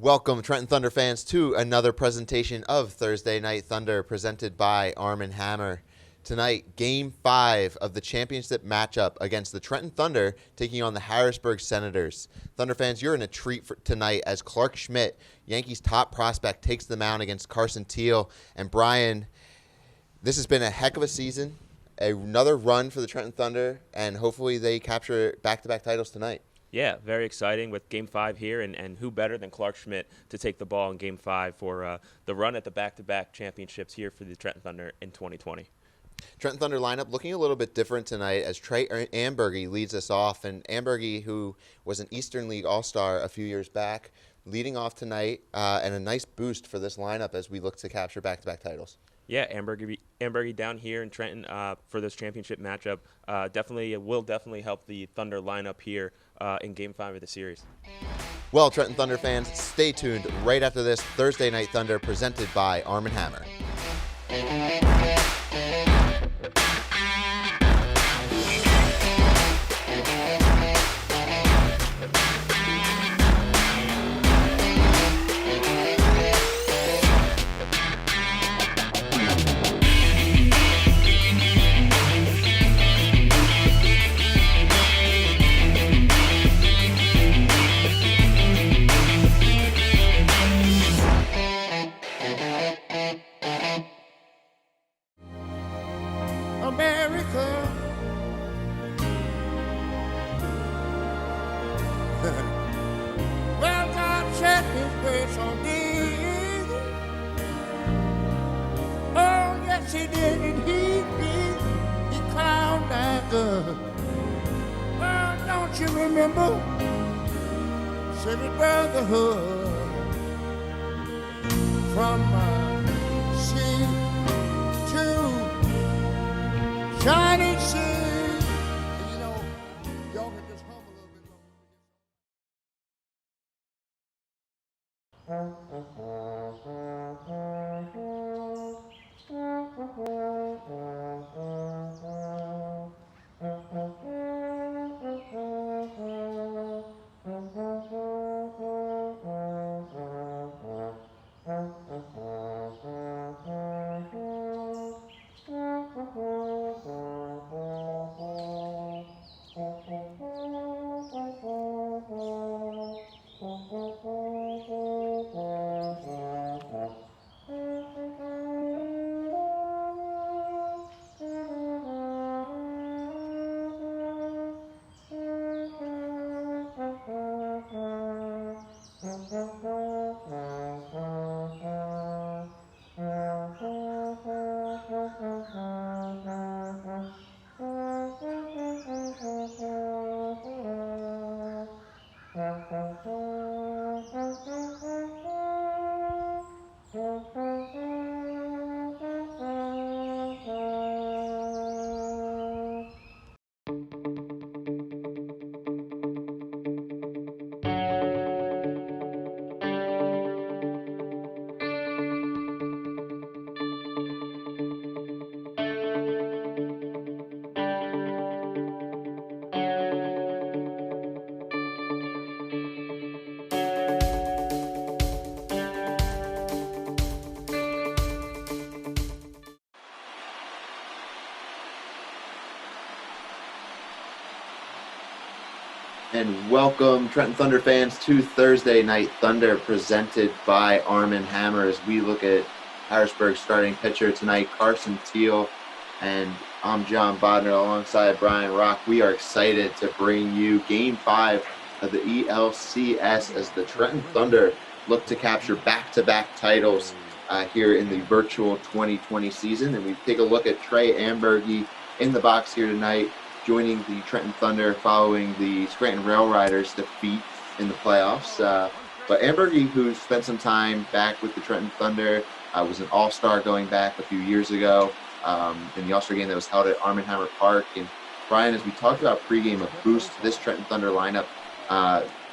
Welcome, Trenton Thunder fans, to another presentation of Thursday Night Thunder presented by Arm & Hammer. Tonight, Game 5 of the championship matchup against the Trenton Thunder taking on the Harrisburg Senators. Thunder fans, you're in a treat for tonight as Clark Schmidt, Yankees' top prospect, takes the mound against Carson Teal. And Bryan, this has been a heck of a season, another run for the Trenton Thunder, and hopefully they capture back-to-back titles tonight. Yeah, very exciting with Game 5 here, and who better than Clark Schmidt to take the ball in Game 5 for the run at the back-to-back championships here for the Trenton Thunder in 2020. Trenton Thunder lineup looking a little bit different tonight as Trey Amberge leads us off. And Amberge, who was an Eastern League All-Star a few years back, leading off tonight, and a nice boost for this lineup as we look to capture back-to-back titles. Yeah, Amberge down here in Trenton for this championship matchup will definitely help the Thunder lineup here in Game 5 of the series. Well, Trenton Thunder fans, stay tuned right after this Thursday Night Thunder presented by Arm & Hammer. America. Well, God set his grace on thee. Oh, yes, he did, and he crowned that good. Well, don't you remember? City brotherhood from sea to shining sea. You know, y'all can just hum a little bit And welcome, Trenton Thunder fans, to Thursday Night Thunder presented by Arm & Hammer as we look at Harrisburg's starting pitcher tonight, Carson Teal. And I'm John Bodnar alongside Bryan Rock. We are excited to bring you Game 5 of the ELCS as the Trenton Thunder look to capture back-to-back titles here in the virtual 2020 season. And we take a look at Trey Amberge in the box here tonight, joining the Trenton Thunder following the Scranton Rail Riders' defeat in the playoffs. But Amberge, who spent some time back with the Trenton Thunder, was an all-star going back a few years ago in the all-star game that was held at Arm & Hammer Park. And Bryan, as we talked about pregame, a boost to this Trenton Thunder lineup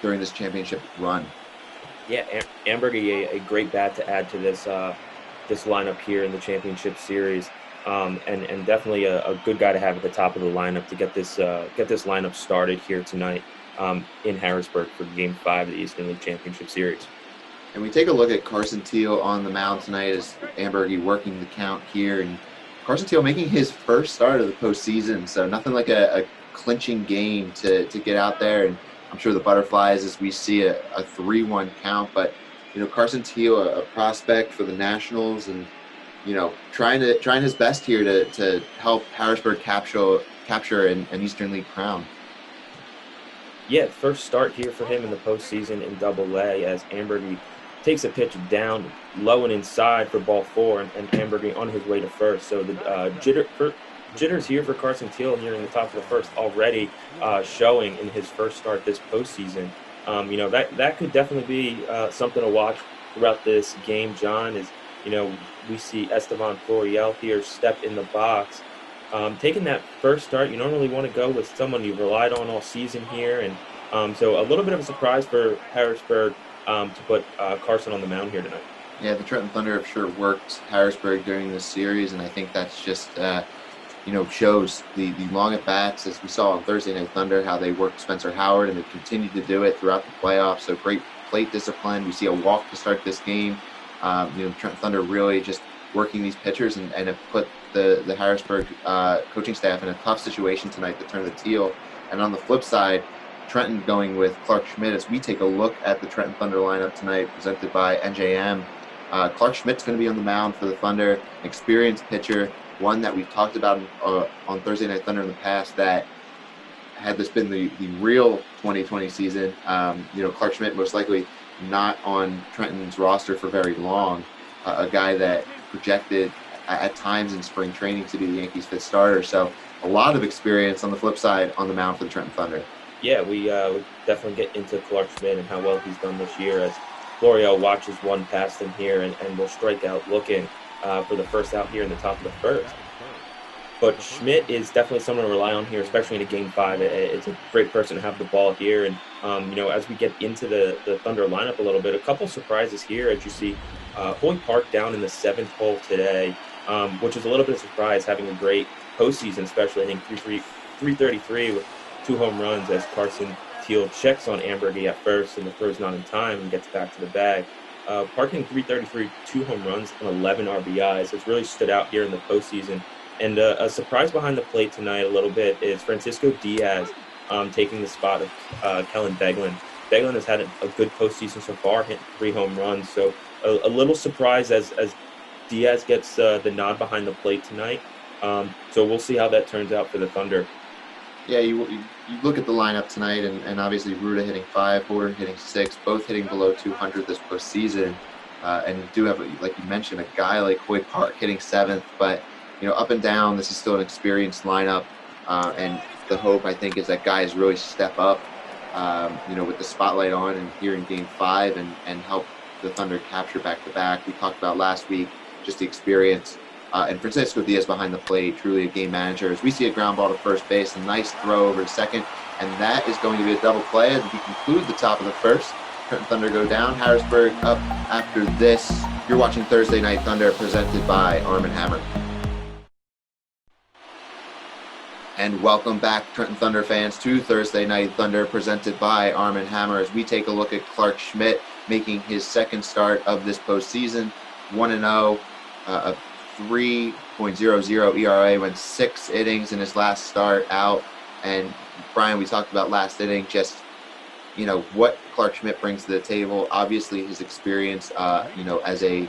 during this championship run. Yeah, Amberge, a great bat to add to this this lineup here in the championship series. And definitely a good guy to have at the top of the lineup to get this lineup started here tonight in Harrisburg for Game 5 of the Eastern League Championship Series. And we take a look at Carson Teal on the mound tonight as Ambergy working the count here. And Carson Teal making his first start of the postseason. So nothing like a clinching game to get out there. And I'm sure the Butterflies, as we see a 3-1 count. But, Carson Teal, a prospect for the Nationals, and, trying his best here to help Harrisburg capture an Eastern League crown. Yeah, first start here for him in the postseason in Double-A as Ambergy takes a pitch down low and inside for ball 4, and Ambergy on his way to first. So the jitters here for Carson Teal here in the top of the first already showing in his first start this postseason. That could definitely be something to watch throughout this game, John, is, we see Esteban Florial here step in the box. Taking that first start, you normally want to go with someone you've relied on all season here. And so a little bit of a surprise for Harrisburg to put Carson on the mound here tonight. Yeah, the Trenton Thunder have sure worked Harrisburg during this series, and I think that's just, shows the long at-bats, as we saw on Thursday Night Thunder, how they worked Spencer Howard, and they continued to do it throughout the playoffs. So great plate discipline. We see a walk to start this game. Trenton Thunder really just working these pitchers and have put the Harrisburg coaching staff in a tough situation tonight to turn the Teal. And on the flip side, Trenton going with Clark Schmidt as we take a look at the Trenton Thunder lineup tonight presented by NJM. Clark Schmidt's going to be on the mound for the Thunder, an experienced pitcher, one that we've talked about on Thursday Night Thunder in the past, that had this been the real 2020 season, Clark Schmidt most likely not on Trenton's roster for very long, a guy that projected at times in spring training to be the Yankees' 5th starter. So a lot of experience on the flip side on the mound for the Trenton Thunder. Yeah, we definitely get into Clark Schmidt and how well he's done this year as Florial watches one past him here and will strike out looking for the first out here in the top of the first. But Schmidt is definitely someone to rely on here, especially in a Game 5. It's a great person to have the ball here. And, as we get into the Thunder lineup a little bit, a couple surprises here as you see Hoy Park down in the 7th hole today, which is a little bit of a surprise, having a great postseason, especially hitting 333 with 2 home runs as Carson Teal checks on Ambergy at first and the throw's not in time and gets back to the bag. Park hitting 333, 2 home runs, and 11 RBIs. It's really stood out here in the postseason. And a surprise behind the plate tonight a little bit is Francisco Diaz taking the spot of Kellen Beglin. Beglin has had a good postseason so far, hitting 3 home runs. So a little surprise as Diaz gets the nod behind the plate tonight. So we'll see how that turns out for the Thunder. Yeah, you look at the lineup tonight, and obviously Ruda hitting 5, Horton hitting 6, both hitting below 200 this postseason. And you do have, like you mentioned, a guy like Hoy Park hitting 7th, but up and down, this is still an experienced lineup, and the hope, I think, is that guys really step up, with the spotlight on and here in Game 5 and help the Thunder capture back-to-back. We talked about last week just the experience, and Francisco Diaz behind the plate, truly a game manager. As we see a ground ball to first base, a nice throw over to second, and that is going to be a double play as we conclude the top of the first. Trenton Thunder go down, Harrisburg up after this. You're watching Thursday Night Thunder presented by Arm & Hammer. And welcome back, Trenton Thunder fans, to Thursday Night Thunder presented by Arm & Hammer as we take a look at Clark Schmidt making his 2nd start of this postseason, 1-0, a 3.00 ERA, went 6 innings in his last start out. And Bryan, we talked about last inning, just what Clark Schmidt brings to the table. Obviously his experience, as a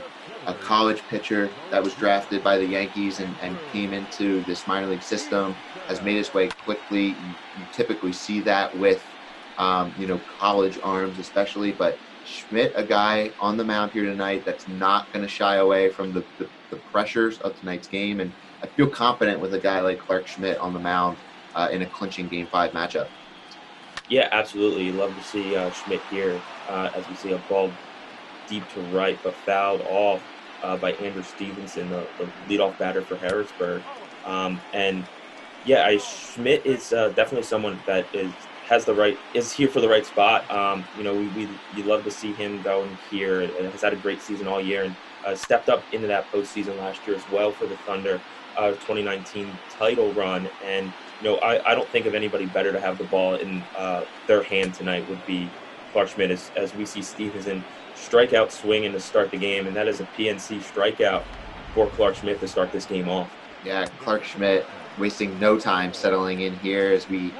college pitcher that was drafted by the Yankees and came into this minor league system, has made his way quickly. You typically see that with, college arms especially, but Schmidt, a guy on the mound here tonight that's not going to shy away from the pressures of tonight's game. And I feel confident with a guy like Clark Schmidt on the mound in a clinching Game 5 matchup. Yeah, absolutely. You love to see Schmidt here as we see a ball deep to right, but fouled off by Andrew Stevenson, the leadoff batter for Harrisburg. Schmidt is definitely someone that is here for the right spot. You love to see him going here. Has had a great season all year and stepped up into that postseason last year as well for the Thunder, 2019 title run. And I don't think of anybody better to have the ball in their hand tonight would be Clark Schmidt, as we see Stevenson strikeout swinging to start the game, and that is a PNC strikeout for Clark Schmidt to start this game off. Yeah, Clark Schmidt wasting no time settling in here as we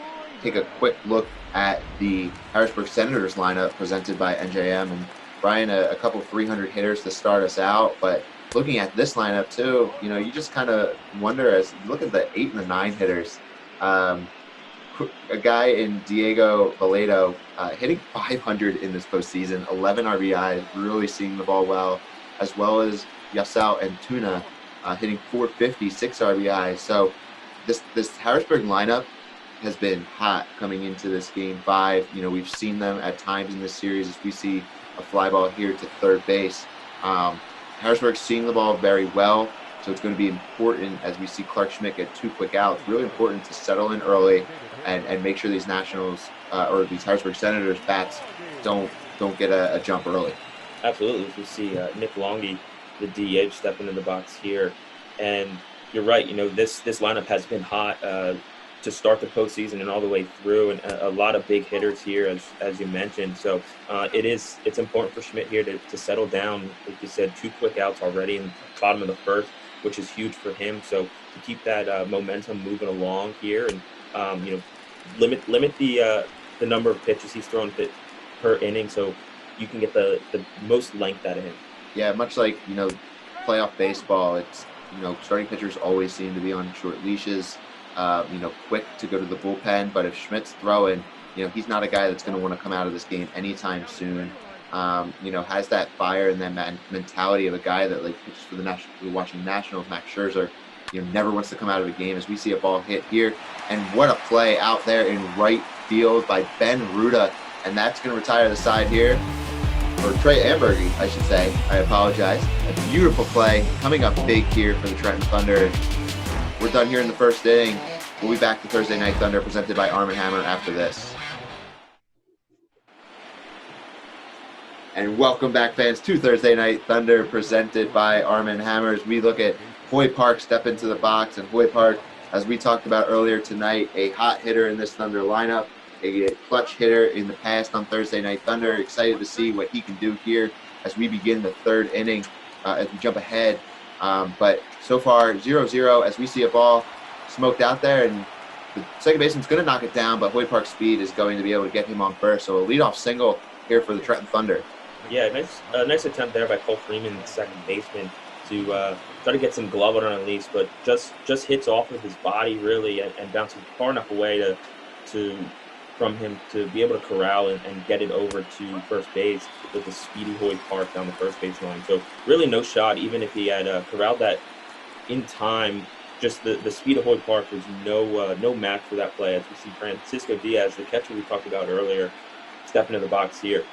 take a quick look at the Harrisburg Senators lineup presented by NJM. And Bryan, a couple 300 hitters to start us out, but looking at this lineup too, you just kind of wonder as you look at the 8 and the 9 hitters. A guy in Diego Vallejo hitting 500 in this postseason, 11 RBIs, really seeing the ball well as Yasel and Tuna hitting 450, 6 RBIs. So this Harrisburg lineup has been hot coming into this game 5. We've seen them at times in this series as we see a fly ball here to third base. Harrisburg's seeing the ball very well, so it's going to be important as we see Clark Schmidt get 2 quick outs. Really important to settle in early and make sure these Nationals or these Harrisburg Senators bats don't get a jump early. Absolutely. We see Nick Longy, the DH, step into the box here. And you're right, this lineup has been hot to start the postseason and all the way through, and a lot of big hitters here, as you mentioned. So it's important for Schmidt here to settle down. Like you said, 2 quick outs already in the bottom of the first, which is huge for him. So to keep that momentum moving along here, and limit the number of pitches he's throwing per inning, so you can get the most length out of him. Yeah, much like playoff baseball, it's starting pitchers always seem to be on short leashes. Quick to go to the bullpen, but if Schmidt's throwing, he's not a guy that's going to want to come out of this game anytime soon. Has that fire and that mentality of a guy that pitches for the national. We're watching Nationals, Max Scherzer, never wants to come out of a game. As we see a ball hit here, and what a play out there in right field by Ben Ruda, and that's going to retire the side here. Or Trey Ambergy, I should say. I apologize. A beautiful play coming up big here for the Trenton Thunder. We're done here in the first inning. We'll be back to Thursday Night Thunder presented by Arm & Hammer after this. And welcome back, fans, to Thursday Night Thunder presented by Arm & Hammer. As we look at Hoy Park step into the box. And Hoy Park, as we talked about earlier tonight, a hot hitter in this Thunder lineup, a clutch hitter in the past on Thursday Night Thunder. Excited to see what he can do here as we begin the third inning, as we jump ahead. But so far, 0-0 as we see a ball smoked out there, and the second baseman's going to knock it down, but Hoy Park's speed is going to be able to get him on first. So a leadoff single here for the Trenton Thunder. Yeah, nice attempt there by Cole Freeman, the second baseman, to try to get some glove on at least, but just hits off of his body really and bounces far enough away from him to be able to corral and get it over to first base with the speedy Hoy Park down the first base line. So really no shot, even if he had corralled that in time. Just the speed of Hoy Park was no match for that play, as we see Francisco Diaz, the catcher we talked about earlier, step into the box here.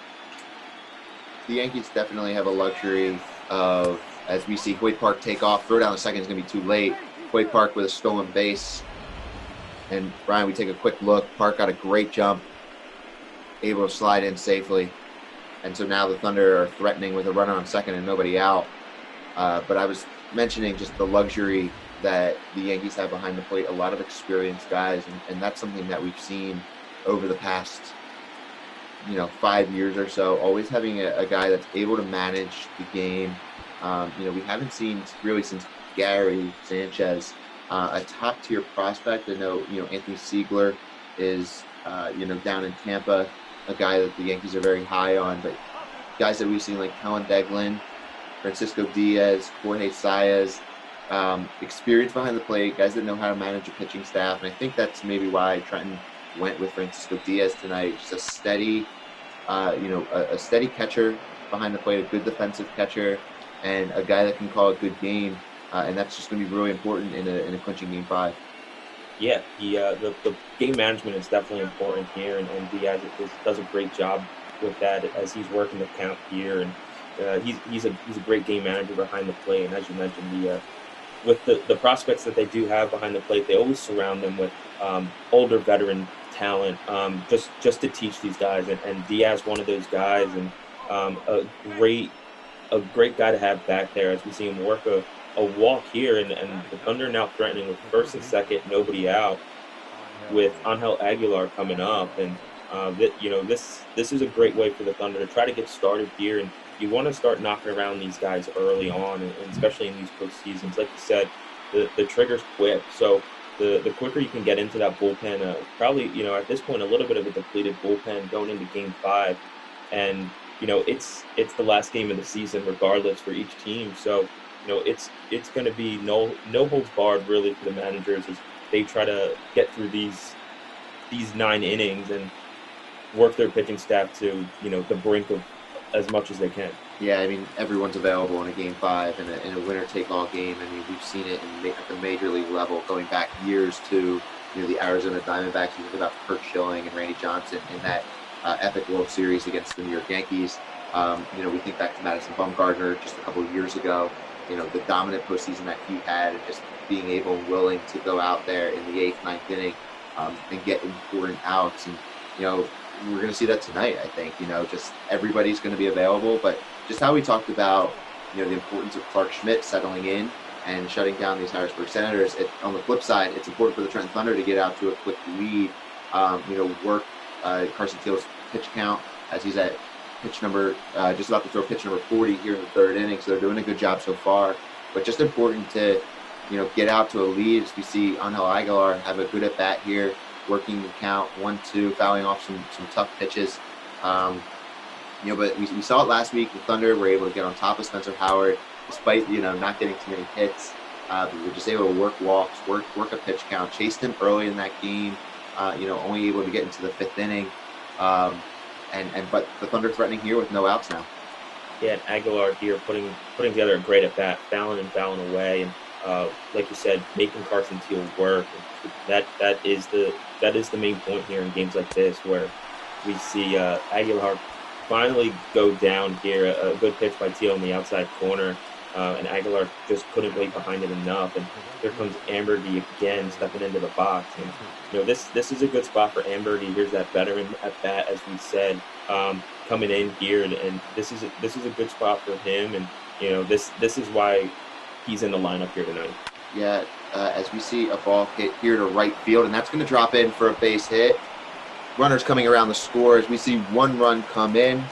The Yankees definitely have a luxury of, as we see Hoy Park take off, throw down the second is going to be too late. Hoy Park with a stolen base. And Bryan, we take a quick look. Park got a great jump, able to slide in safely. And so now the Thunder are threatening with a runner on second and nobody out. But I was mentioning just the luxury that the Yankees have behind the plate, a lot of experienced guys. And that's something that we've seen over the past, 5 years or so, always having a guy that's able to manage the game. We haven't seen really since Gary Sanchez a top-tier prospect. I know, Anthony Siegler is, down in Tampa, a guy that the Yankees are very high on. But guys that we've seen like Kellen Deglin, Francisco Diaz, Jorge Saez, experience behind the plate, guys that know how to manage a pitching staff. And I think that's maybe why Trenton went with Francisco Diaz tonight. Just a steady, a steady catcher behind the plate, a good defensive catcher, and a guy that can call a good game. And that's just going to be really important in a clinching game 5. Yeah, the game management is definitely important here, and Diaz does a great job with that as he's working the count here, and he's a great game manager behind the plate. And as you mentioned, with the prospects that they do have behind the plate, they always surround them with older veteran talent, just to teach these guys. And Diaz, one of those guys, and a great guy to have back there as we see him work a walk here, and the Thunder now threatening with first and second, nobody out, with Angel Aguilar coming up. And This is a great way for the Thunder to try to get started here, and you want to start knocking around these guys early on, and especially in these postseasons. Like you said, the trigger's quick, so the quicker you can get into that bullpen, probably at this point a little bit of a depleted bullpen going into Game 5, and it's the last game of the season regardless for each team, so it's going to be no holds barred really for the managers as they try to get through these 9 innings and work their pitching staff to the brink of as much as they can. Yeah, I mean, everyone's available in a Game 5 in a winner-take-all game. I mean, we've seen it at the major league level going back years to the Arizona Diamondbacks. You think about Kurt Schilling and Randy Johnson in that epic World Series against the New York Yankees. We think back to Madison Bumgarner just a couple of years ago. The dominant postseason that he had, and just being able and willing to go out there in the 8th, 9th inning and get important outs. And we're going to see that tonight. I think just everybody's going to be available, but just how we talked about the importance of Clark Schmidt settling in and shutting down these Harrisburg Senators. On the flip side, it's important for the Trenton Thunder to get out to a quick lead. Work Carson Teal's pitch count as he's at pitch number just about to throw pitch number 40 here in the 3rd inning. So they're doing a good job so far, but just important to get out to a lead as we see Angel Aguilar have a good at bat here, working the count 1-2, fouling off some tough pitches. But we saw it last week. The Thunder were able to get on top of Spencer Howard despite not getting too many hits. But we're just able to work walks, work a pitch count, chased him early in that game. Only able to get into the 5th inning. But the Thunder threatening here with no outs now. Yeah, and Aguilar here putting together a great at bat, fouling away, and like you said, making Carson Teal work. That is the main point here in games like this, where we see Aguilar finally go down here. A good pitch by Teal in the outside corner, and Aguilar just couldn't wait behind it enough. And here comes Ambergy again, stepping into the box. And this is a good spot for Ambergy. Here's that veteran at bat, as we said, coming in here, and this is a good spot for him. And this is why he's in the lineup here tonight. Yeah, as we see a ball hit here to right field, and that's going to drop in for a base hit. Runners coming around the score as we see 1 run come in,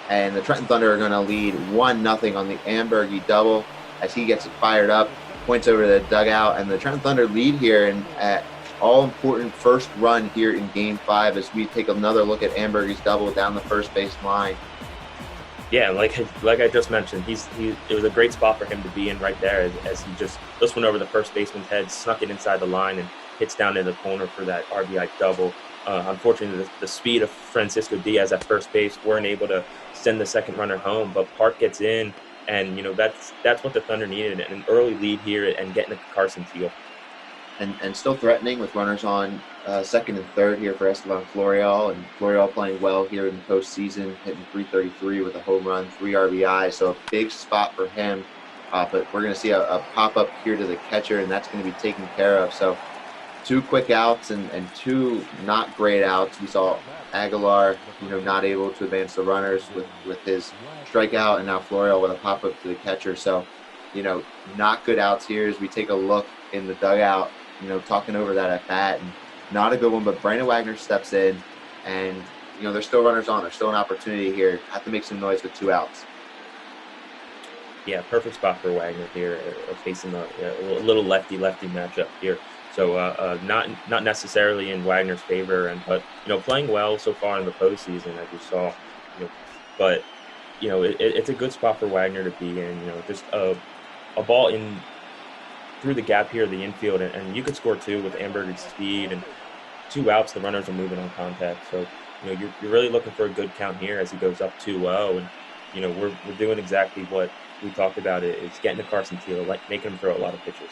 and the Trenton Thunder are going to lead 1-0 on the Ambergy double as he gets it fired up, points over to the dugout, and the Trenton Thunder lead here and at all-important first run here in Game 5 as we take another look at Ambergy's double down the first base line. Yeah, like I just mentioned, it was a great spot for him to be in right there as he just went over the first baseman's head, snuck it inside the line, and hits down in the corner for that RBI double. Unfortunately, the speed of Francisco Diaz at first base weren't able to send the second runner home, but Park gets in, and that's what the Thunder needed, an early lead here and getting to Carson Teal. And still threatening with runners on 2nd and 3rd here for Esteban Florial, and Florial playing well here in the postseason, hitting .333 with a home run, 3 RBI, so a big spot for him. But we're going to see a pop-up here to the catcher, and that's going to be taken care of. So 2 quick outs and 2 not great outs. We saw Aguilar, not able to advance the runners with his strikeout, and now Florial with a pop-up to the catcher. So, not good outs here as we take a look in the dugout, talking over that at bat, and not a good one, but Brandon Wagner steps in, and, there's still runners on. There's still an opportunity here. Have to make some noise with 2 outs. Yeah, perfect spot for Wagner here, facing a little lefty-lefty matchup here. So not necessarily in Wagner's favor, but playing well so far in the postseason, as you saw. But it's a good spot for Wagner to be in. Just a ball in through the gap here, the infield, and you could score 2 with Amberger's speed, and 2 outs. The runners are moving on contact, so you're really looking for a good count here as he goes up 2-0, and we're doing exactly what we talked about. It's getting to Carson Teal, making him throw a lot of pitches.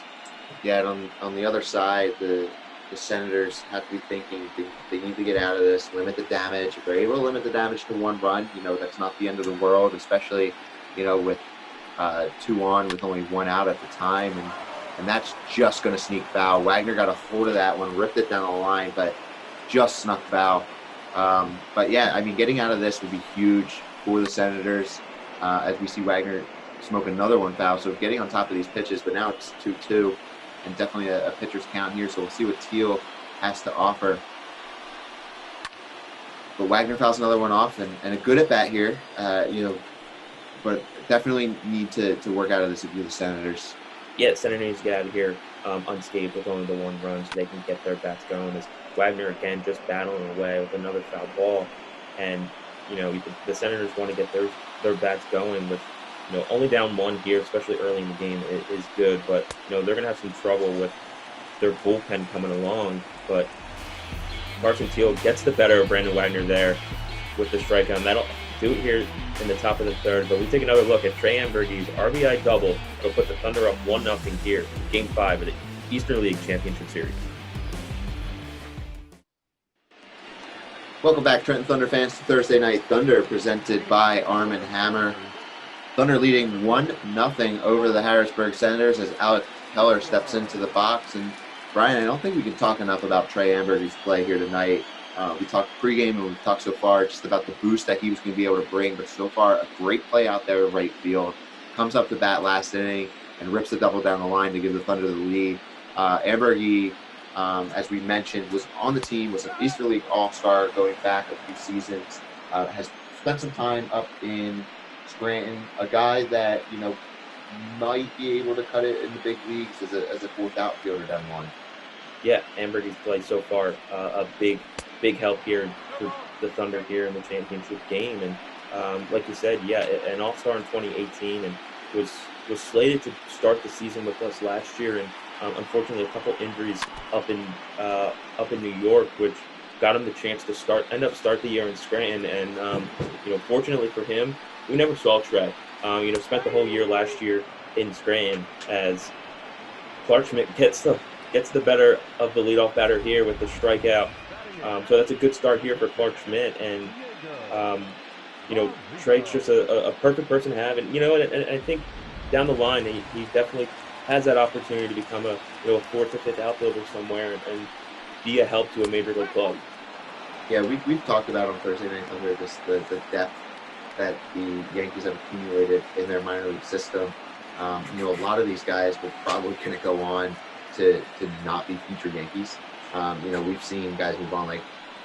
Yeah, and on the other side, the Senators have to be thinking they need to get out of this, limit the damage. If they're able to limit the damage to 1 run, that's not the end of the world, especially, with 2 on with only 1 out at the time. And that's just going to sneak foul. Wagner got a hold of that one, ripped it down the line, but just snuck foul. But, yeah, I mean, getting out of this would be huge for the Senators as we see Wagner smoke another 1 foul. So getting on top of these pitches, but now it's 2-2. And definitely a pitcher's count here, so we'll see what Teal has to offer. but Wagner fouls another one off, and a good at bat here. But definitely need to work out of this if you're the Senators. Yeah, Senators need to get out of here unscathed with only the one run so they can get their bats going. As Wagner again just battling away with another foul ball, and the Senators want to get their bats going with only down one here, especially early in the game, is good. But they're going to have some trouble with their bullpen coming along. But Carson Teal gets the better of Brandon Wagner there with the strikeout. And that'll do it here in the top of the third. But we take another look at Trey Amberge's RBI double. It'll put the Thunder up 1-0 here, Game 5 of the Eastern League Championship Series. Welcome back, Trenton Thunder fans, to Thursday Night Thunder, presented by Arm & Hammer. Thunder leading 1-0 over the Harrisburg Senators as Alex Keller steps into the box. And Bryan, I don't think we can talk enough about Trey Amberge's play here tonight. We talked pregame and we've talked so far just about the boost that he was going to be able to bring, but so far a great play out there in right field. Comes up to bat last inning and rips the double down the line to give the Thunder the lead. Amberge, as we mentioned, was on the team, was an Eastern League All-Star going back a few seasons, has spent some time up in Scranton, a guy that, might be able to cut it in the big leagues as a fourth outfielder down one. Yeah, Amberge's play so far a big help here for the Thunder here in the championship game. And like you said, an All-Star in 2018 and was slated to start the season with us last year. And unfortunately, a couple injuries up in New York, which got him the chance to start the year in Scranton. And fortunately for him, we never saw Trey. Spent the whole year last year in Scranton as Clark Schmidt gets the better of the leadoff batter here with the strikeout. So that's a good start here for Clark Schmidt. And Trey's just a perfect person to have. And and I think down the line he definitely has that opportunity to become a fourth or fifth outfielder somewhere and be a help to a major league club. Yeah, we've talked about on Thursday Night Thunder just the depth that the Yankees have accumulated in their minor league system. A lot of these guys were probably going to go on to not be future Yankees. We've seen guys move on like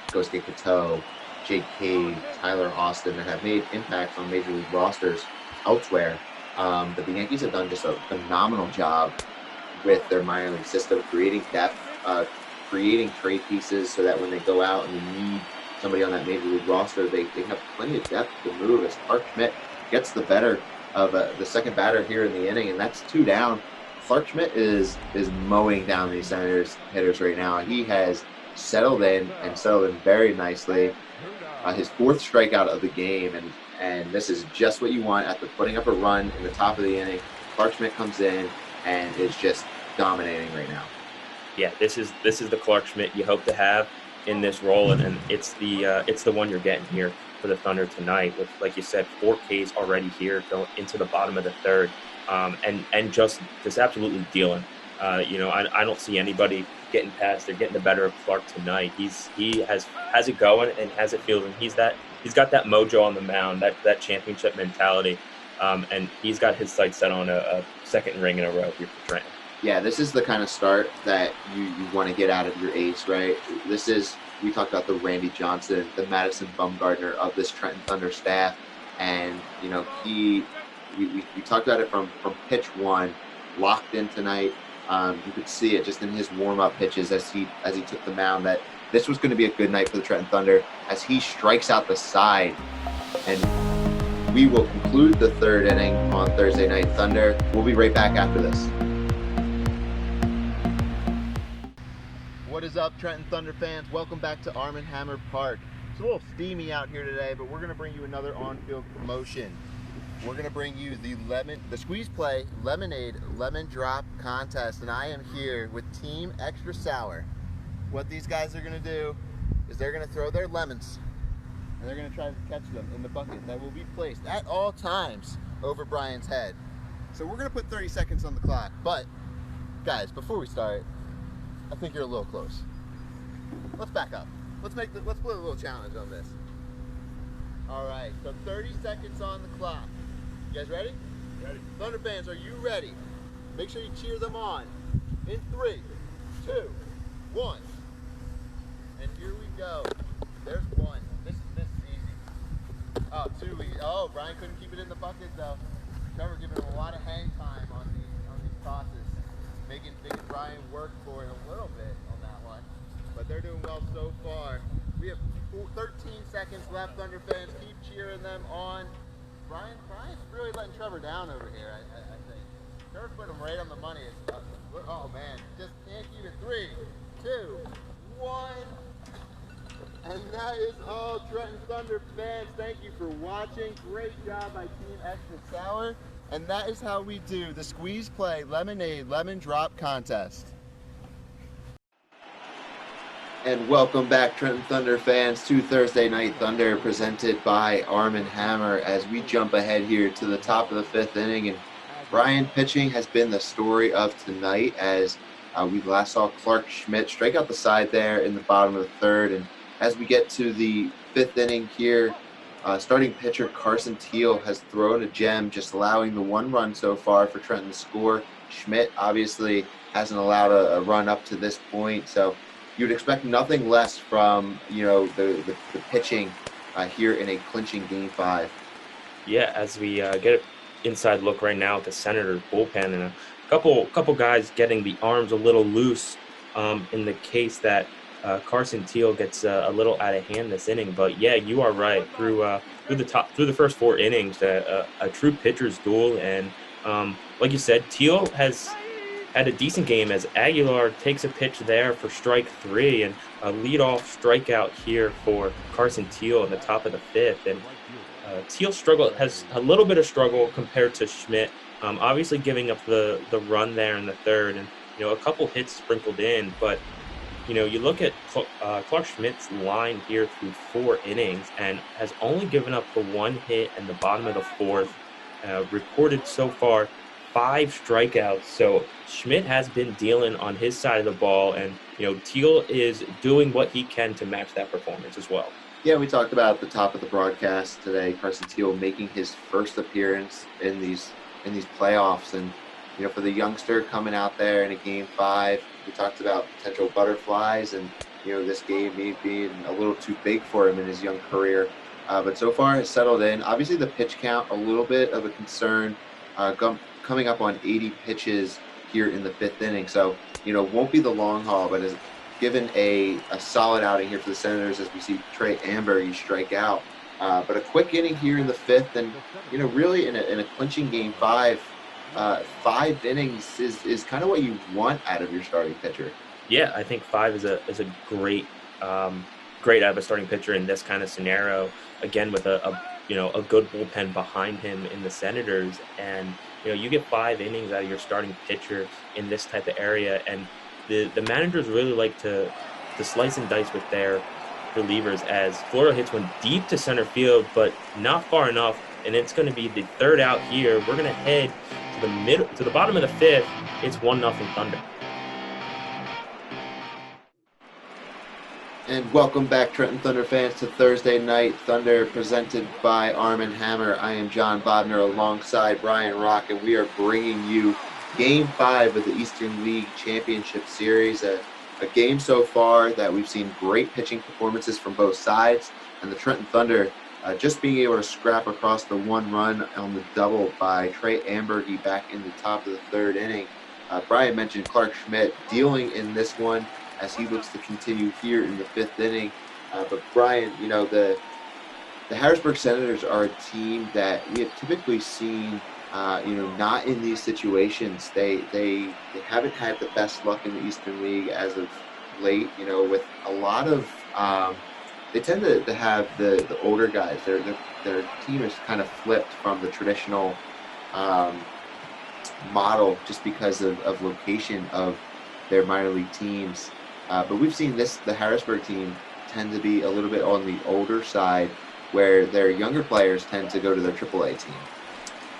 Kosuke Katoh, Jake Cave, Tyler Austin that have made impacts on major league rosters elsewhere. But the Yankees have done just a phenomenal job with their minor league system, creating depth, creating trade pieces so that when they go out and they need somebody on that major league roster, they have plenty of depth to move as Clark Schmidt gets the better of the second batter here in the inning, and that's 2 down. Clark Schmidt is mowing down these Senators hitters right now. He has settled in very nicely. His 4th strikeout of the game, and this is just what you want after putting up a run in the top of the inning. Clark Schmidt comes in and is just dominating right now. Yeah, this is the Clark Schmidt you hope to have in this role, and it's the one you're getting here for the Thunder tonight. With, like you said, 4 Ks already here going into the bottom of the third, and just absolutely dealing. I don't see anybody getting past or getting the better of Clark tonight. He has it going and has it feeling. He's got that mojo on the mound, that championship mentality, and he's got his sights set on a second ring in a row here for Trenton. Yeah, this is the kind of start that you want to get out of your ace, right? We talked about the Randy Johnson, the Madison Bumgarner of this Trenton Thunder staff, and we talked about it from pitch 1, locked in tonight. You could see it just in his warm-up pitches as he took the mound that this was going to be a good night for the Trenton Thunder as he strikes out the side. And we will conclude the 3rd inning on Thursday Night Thunder. We'll be right back after this. What is up, Trenton Thunder fans? Welcome back to Arm & Hammer Park. It's a little steamy out here today, but we're going to bring you another on-field promotion. We're going to bring you the Squeeze Play Lemonade Lemon Drop Contest, and I am here with Team Extra Sour. What these guys are going to do is they're going to throw their lemons, and they're going to try to catch them in the bucket that will be placed at all times over Bryan's head. So we're going to put 30 seconds on the clock, but guys, before we start, I think you're a little close. Let's back up. Let's put a little challenge on this. All right, so 30 seconds on the clock. You guys ready? Ready. Thunder fans, are you ready? Make sure you cheer them on. In 3, 2, 1. And here we go. There's one. This is Oh, 2 weeks. Oh, Bryan couldn't keep it in the bucket though. Trevor giving him a lot of hang time on these tosses, making Bryan work for it a little bit on that one. But they're doing well so far. We have 13 seconds left. Thunder fans, keep cheering them on. Bryan's really letting Trevor down over here. I think Trevor's putting him right on the money. Oh man, just can't keep it. 3, 2, 1. And that is all, Trenton Thunder fans. Thank you for watching. Great job by Team Extra Sour. And that is how we do the Squeeze Play Lemonade Lemon Drop Contest. And welcome back, Trenton Thunder fans, to Thursday Night Thunder, presented by Arm & Hammer, as we jump ahead here to the top of the 5th inning. And Bryan pitching has been the story of tonight, as we last saw Clark Schmidt strike out the side there in the bottom of the 3rd. And as we get to the 5th inning here, starting pitcher Carson Teal has thrown a gem, just allowing the 1 run so far for Trenton to score. Schmidt obviously hasn't allowed a run up to this point, so you'd expect nothing less from the pitching here in a clinching Game 5. Yeah, as we get an inside look right now at the Senators bullpen, and a couple guys getting the arms a little loose in the case that Carson Teal gets a little out of hand this inning. But yeah, you are right. Through the first 4 innings, a true pitcher's duel, and like you said, Teal has had a decent game as Aguilar takes a pitch there for strike 3, and a leadoff strikeout here for Carson Teal in the top of the 5th. And Teal has a little bit of struggle compared to Schmidt, obviously giving up the run there in the 3rd, and a couple hits sprinkled in, but you look at Clark Schmidt's line here through 4 innings and has only given up the 1 hit in the bottom of the 4th, recorded so far 5 strikeouts. So Schmidt has been dealing on his side of the ball, and Teal is doing what he can to match that performance as well. Yeah, we talked about at the top of the broadcast today, Carson Teal making his first appearance in these playoffs, and for the youngster coming out there in a Game 5, we talked about potential butterflies, and this game being a little too big for him in his young career. But so far, it's settled in. Obviously, the pitch count a little bit of a concern, coming up on 80 pitches here in the 5th inning. So won't be the long haul, but is given a solid outing here for the Senators, as we see Trey Ambergy strike out. But a quick inning here in the 5th, and really in a clinching Game 5. 5 innings is kind of what you want out of your starting pitcher. Yeah, I think 5 is a great out of a starting pitcher in this kind of scenario. Again, with a good bullpen behind him in the Senators, and you get 5 innings out of your starting pitcher in this type of area, and the managers really like to slice and dice with their relievers, as Florida hits one deep to center field, but not far enough, and it's going to be the 3rd out here. We're going to head to the bottom of the 5th. It's 1-0 Thunder. And welcome back, Trenton Thunder fans, to Thursday Night Thunder, presented by Arm & Hammer. I am John Bodnar alongside Bryan Rock, and we are bringing you Game 5 of the Eastern League Championship Series. A game so far that we've seen great pitching performances from both sides, and the Trenton Thunder just being able to scrap across the 1 run on the double by Trey Ambergy back in the top of the 3rd inning. Bryan mentioned Clark Schmidt dealing in this one as he looks to continue here in the 5th inning. But Bryan, the Harrisburg Senators are a team that we have typically seen, not in these situations. They haven't had the best luck in the Eastern League as of late. With a lot of they tend to have the older guys. Their team is kind of flipped from the traditional model just because of location of their minor league teams. But we've seen the Harrisburg team tend to be a little bit on the older side, where their younger players tend to go to their AAA team.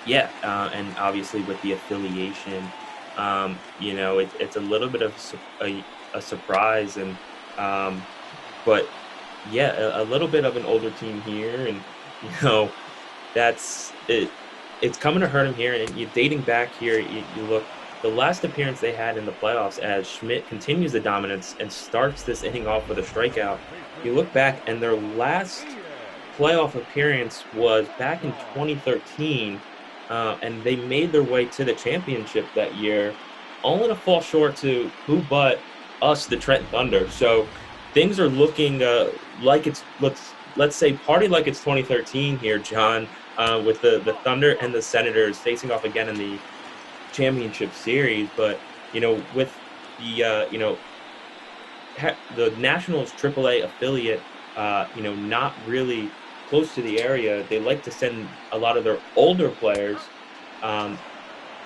Yeah, and obviously with the affiliation, it's a little bit of a surprise, and but yeah, a little bit of an older team here, and that's it. It's coming to hurt him here, and you're dating back here. You look the last appearance they had in the playoffs, as Schmidt continues the dominance and starts this inning off with a strikeout. You look back, and their last playoff appearance was back in 2013, and they made their way to the championship that year, only to fall short to who but us, the Trenton Thunder. So things are looking like it's let's say party like it's 2013 here, John, with the Thunder and the Senators facing off again in the championship series. But with the the Nationals AAA affiliate, not really close to the area, they like to send a lot of their older players um,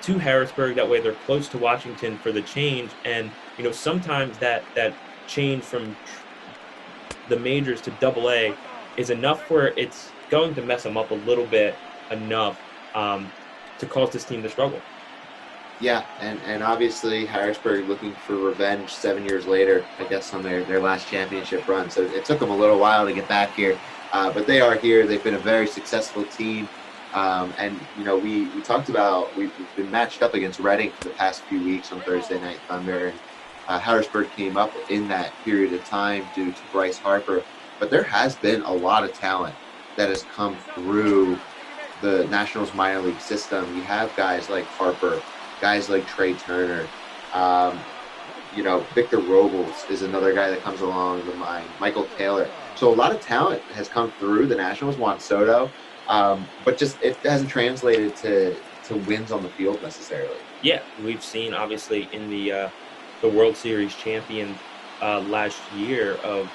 to Harrisburg. That way, they're close to Washington for the change. And sometimes that change from the majors to AA is enough where it's going to mess them up a little bit enough to cause this team to struggle. Yeah, and obviously Harrisburg looking for revenge 7 years later, I guess, on their last championship run. So it took them a little while to get back here, but they are here. They've been a very successful team. And we talked about we've been matched up against Reading for the past few weeks on Thursday Night Thunder, and Harrisburg came up in that period of time due to Bryce Harper. But there has been a lot of talent that has come through the Nationals minor league system. You have guys like Harper, guys like Trey Turner, Victor Robles is another guy that comes along the mind, Michael Taylor. So a lot of talent has come through the Nationals, Juan Soto, but just it hasn't translated to wins on the field necessarily. Yeah, we've seen obviously in the World Series champion last year of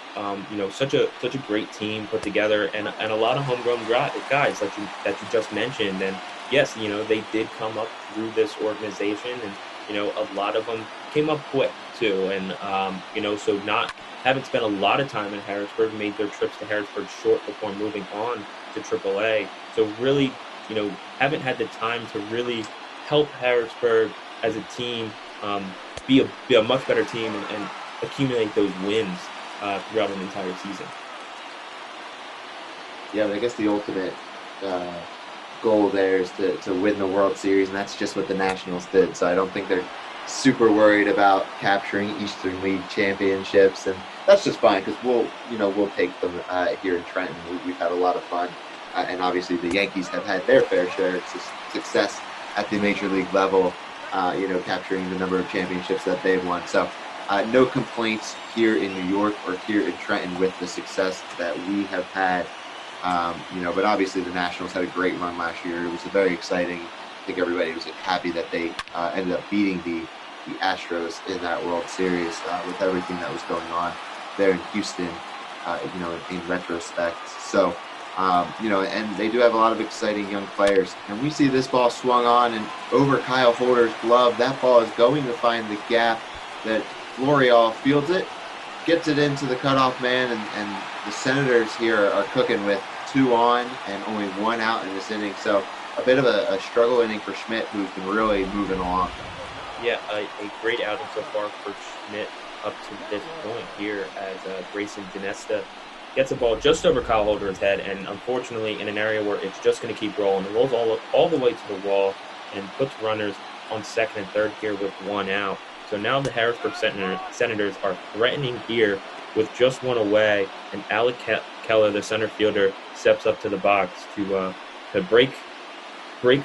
such a great team put together, and a lot of homegrown guys that you just mentioned. And yes, they did come up through this organization, and a lot of them came up quick too. And so haven't spent a lot of time in Harrisburg, made their trips to Harrisburg short before moving on to AAA. So really, haven't had the time to really help Harrisburg as a team be a much better team and accumulate those wins throughout an entire season. Yeah, but I guess the ultimate goal there is to win the World Series, and that's just what the Nationals did. So I don't think they're super worried about capturing Eastern League championships, and that's just fine because we'll take them here in Trenton. We've had a lot of fun, and obviously the Yankees have had their fair share of success at the major league level, capturing the number of championships that they've won. So no complaints here in New York or here in Trenton with the success that we have had. But obviously the Nationals had a great run last year. It was very exciting. I think everybody was happy that they ended up beating the Astros in that World Series with everything that was going on there in Houston, in retrospect. So, and they do have a lot of exciting young players. And we see this ball swung on and over Kyle Holder's glove. That ball is going to find the gap that Florial fields it, gets it into the cutoff man, and the Senators here are cooking with 2 on and only 1 out in this inning. So a bit of a struggle inning for Schmidt, who's been really moving along. Yeah, a great outing so far for Schmidt up to this point here as Grayson Ginesta gets the ball just over Kyle Holder's head, and unfortunately in an area where it's just going to keep rolling. It rolls all the way to the wall and puts runners on second and third here with 1 out. So now the Harrisburg Senators are threatening here with just 1 away, and Alec Keller, the center fielder, steps up to the box to break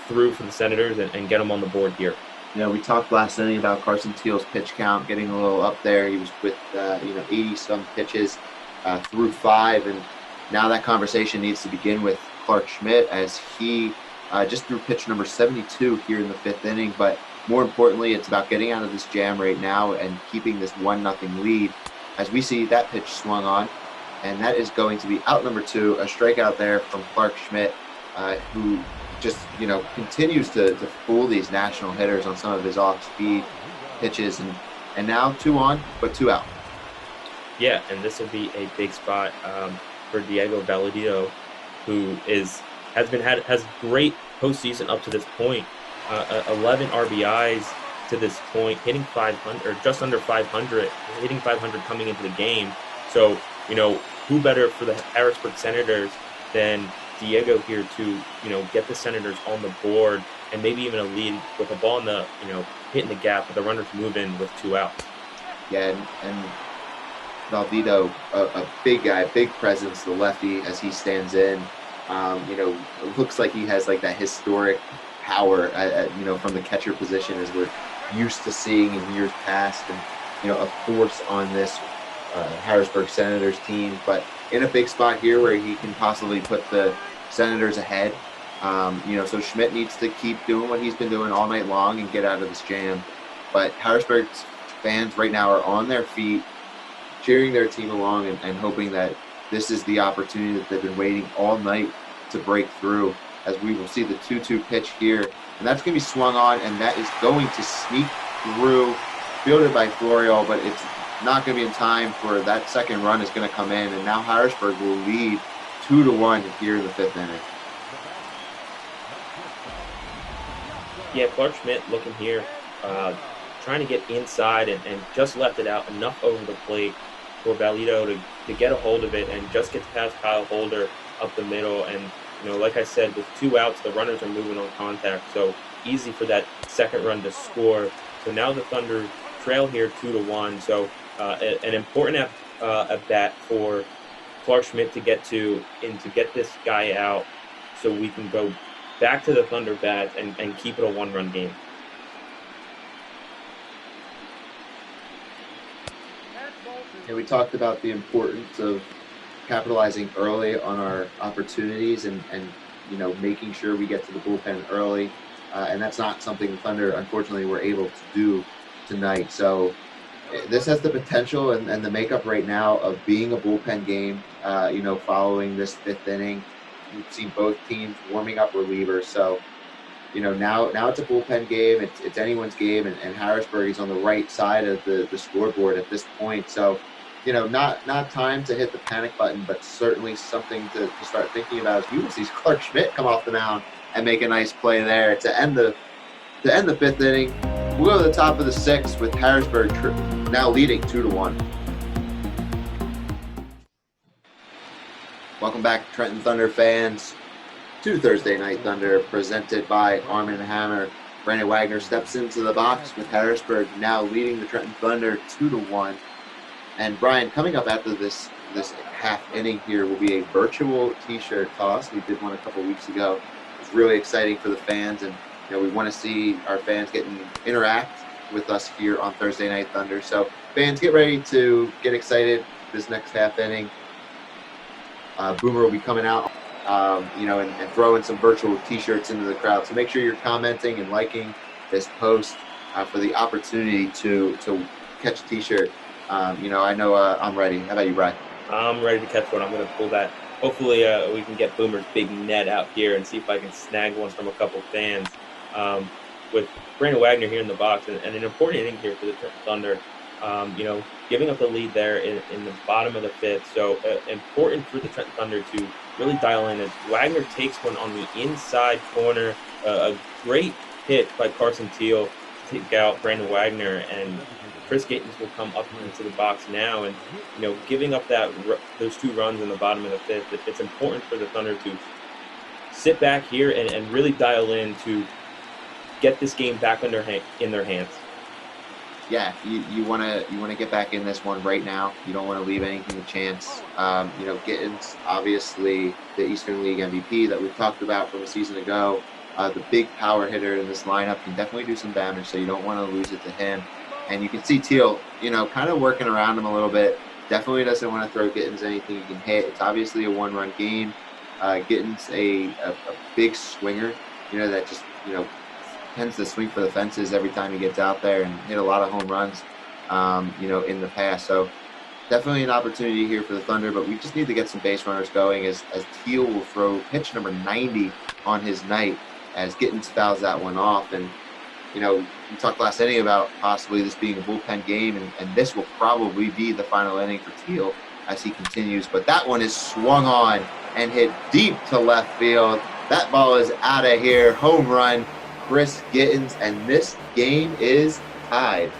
through for the Senators and get them on the board here. We talked last inning about Carson Teal's pitch count getting a little up there. He was with 80-some pitches through 5, and now that conversation needs to begin with Clark Schmidt as he just threw pitch number 72 here in the 5th inning. But more importantly, it's about getting out of this jam right now and keeping this 1-0 lead. As we see that pitch swung on, and that is going to be out number 2, a strikeout there from Clark Schmidt, who just continues to fool these national hitters on some of his off-speed pitches, and now 2 on, but 2 out. Yeah, and this will be a big spot for Diego Valadito, who has great postseason up to this point. 11 RBIs to this point, hitting 500 or just under 500, hitting 500 coming into the game. So, who better for the Harrisburg Senators than Diego here to, get the Senators on the board and maybe even a lead with a ball in the, hitting the gap with the runners moving with 2 outs. Yeah, and Valdito, a big guy, big presence, the lefty, as he stands in. It looks like he has like that historic power, from the catcher position as we're used to seeing in years past, and a force on this Harrisburg Senators team, but in a big spot here where he can possibly put the Senators ahead. So Schmidt needs to keep doing what he's been doing all night long and get out of this jam. But Harrisburg's fans right now are on their feet, cheering their team along and hoping that this is the opportunity that they've been waiting all night to break through, as we will see the 2-2 pitch here. And that's going to be swung on, and that is going to sneak through, fielded by Florio, but it's not going to be in time for that second run is going to come in. And now Harrisburg will lead 2-1 here in the fifth inning. Yeah, Clark Schmidt looking here, trying to get inside and just left it out enough over the plate for Valdito to get a hold of it and just get past Kyle Holder up the middle. And, like I said, with 2 outs, the runners are moving on contact, so easy for that second run to score. So now the Thunder trail here 2-1. So an important at bat for Clark Schmidt to get this guy out, so we can go back to the Thunder bats and keep it a 1-run game. And we talked about the importance of capitalizing early on our opportunities and making sure we get to the bullpen early. And that's not something the Thunder, unfortunately, were able to do tonight. So this has the potential and the makeup right now of being a bullpen game, following this fifth inning. We've seen both teams warming up relievers. So, now it's a bullpen game. It's anyone's game, and Harrisburg is on the right side of the scoreboard at this point. So, not time to hit the panic button, but certainly something to start thinking about as we will see Clark Schmidt come off the mound and make a nice play there to end the fifth inning. We'll go to the top of the sixth with Harrisburg now leading 2-1. Welcome back, Trenton Thunder fans, to Thursday Night Thunder, presented by Arm & Hammer. Brandon Wagner steps into the box with Harrisburg now leading the Trenton Thunder 2-1. And Bryan, coming up after this half inning here will be a virtual T-shirt toss. We did one a couple weeks ago. It's really exciting for the fans, and we want to see our fans interact with us here on Thursday Night Thunder. So fans, get ready to get excited this next half inning. Boomer will be coming out, and throwing some virtual T-shirts into the crowd. So make sure you're commenting and liking this post for the opportunity to catch a T-shirt. I know I'm ready. How about you, Bryan? I'm ready to catch one. I'm going to pull that. Hopefully we can get Boomer's big net out here and see if I can snag one from a couple fans. With Brandon Wagner here in the box, and an important inning here for the Thunder. Giving up the lead there in the bottom of the fifth. So important for the Trenton Thunder to really dial in as Wagner takes one on the inside corner. A great hit by Carson Teal to take out Brandon Wagner, and Chris Gittens will come up into the box now. And, giving up those 2 runs in the bottom of the fifth, it's important for the Thunder to sit back here and really dial in to get this game back in their hands. Yeah, you want to get back in this one right now. You don't want to leave anything to chance. Gittens, obviously the Eastern League MVP that we've talked about from a season ago, the big power hitter in this lineup, can definitely do some damage, so you don't want to lose it to him. And you can see Teal, kind of working around him a little bit. Definitely doesn't want to throw Gittens anything he can hit. It's obviously a 1-run game. Gittens a big swinger, that just, tends to swing for the fences every time he gets out there and hit a lot of home runs, in the past. So definitely an opportunity here for the Thunder, but we just need to get some base runners going as Teal will throw pitch number 90 on his night as Gittens fouls that one off. And, we talked last inning about possibly this being a bullpen game, and this will probably be the final inning for Teal as he continues. But that one is swung on and hit deep to left field. That ball is out of here. Home run, Chris Gittens, and this game is tied.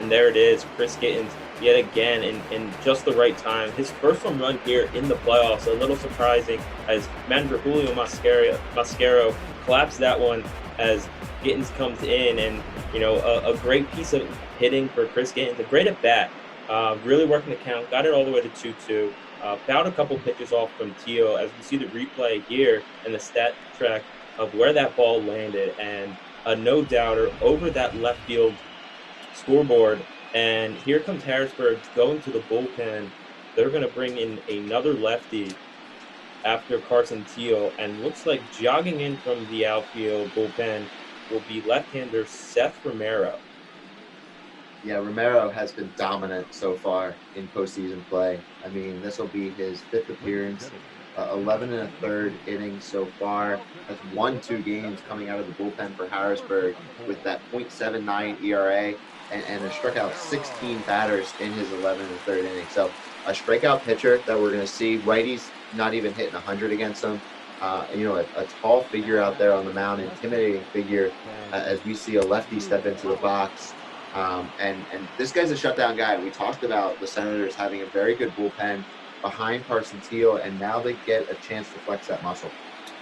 And there it is, Chris Gittens yet again in just the right time. His first home run here in the playoffs, a little surprising as manager Julio Mascaro collapsed that one as Gittens comes in, and a great piece of hitting for Chris Gittens, a great at bat really working the count, got it all the way to 2-2. Fouled a couple pitches off from Teal, as we see the replay here and the stat track of where that ball landed, and a no-doubter over that left field scoreboard. And here comes Harrisburg going to the bullpen. They're going to bring in another lefty after Carson Teal, and looks like jogging in from the outfield bullpen will be left-hander Seth Romero. Yeah, Romero has been dominant so far in postseason play. I mean, this will be his 5th appearance, 11 and a third innings so far. Has won 2 games coming out of the bullpen for Harrisburg with that .79 ERA and has struck out 16 batters in his 11 and a third inning. So a strikeout pitcher that we're going to see. Righties not even hitting 100 against him. A tall figure out there on the mound, intimidating figure as we see a lefty step into the box. And this guy's a shutdown guy. We talked about the Senators having a very good bullpen behind Carson Teal, and now they get a chance to flex that muscle.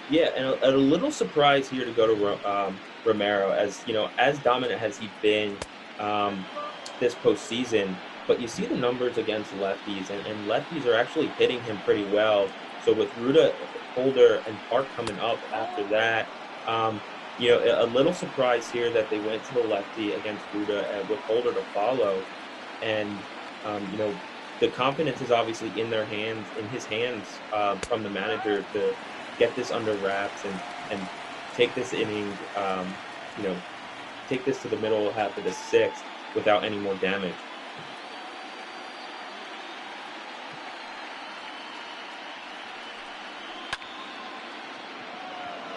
Yeah, and a little surprise here to go to Romero, as as dominant as he's been this postseason. But you see the numbers against lefties, and lefties are actually hitting him pretty well. So with Ruda, Holder, and Park coming up after that, a little surprise here that they went to the lefty against Ruda and with Holder to follow. And, the confidence is obviously in his hands from the manager to get this under wraps and take this inning, take this to the middle half of the 6th without any more damage.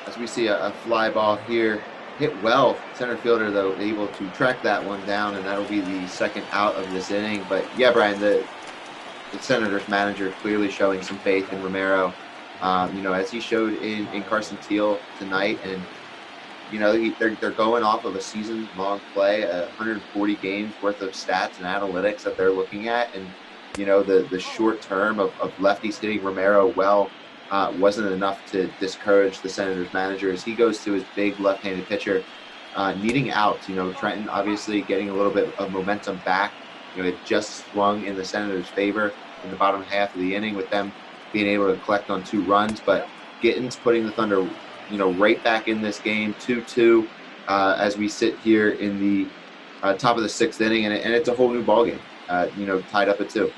As we see a fly ball here, hit well. Center fielder, though, able to track that one down, and that'll be the 2nd out of this inning. But, yeah, Brian, the Senators manager clearly showing some faith in Romero, as he showed in Carson Teal tonight. And, they're going off of a season-long play, 140 games worth of stats and analytics that they're looking at. And, the short term of lefties hitting Romero well wasn't enough to discourage the Senators manager as he goes to his big left-handed pitcher, needing outs. Trenton obviously getting a little bit of momentum back. It just swung in the Senators' favor in the bottom half of the inning with them being able to collect on 2 runs. But Gittins putting the Thunder, right back in this game, 2-2, as we sit here in the top of the 6th inning, and it's a whole new ballgame, tied up at 2.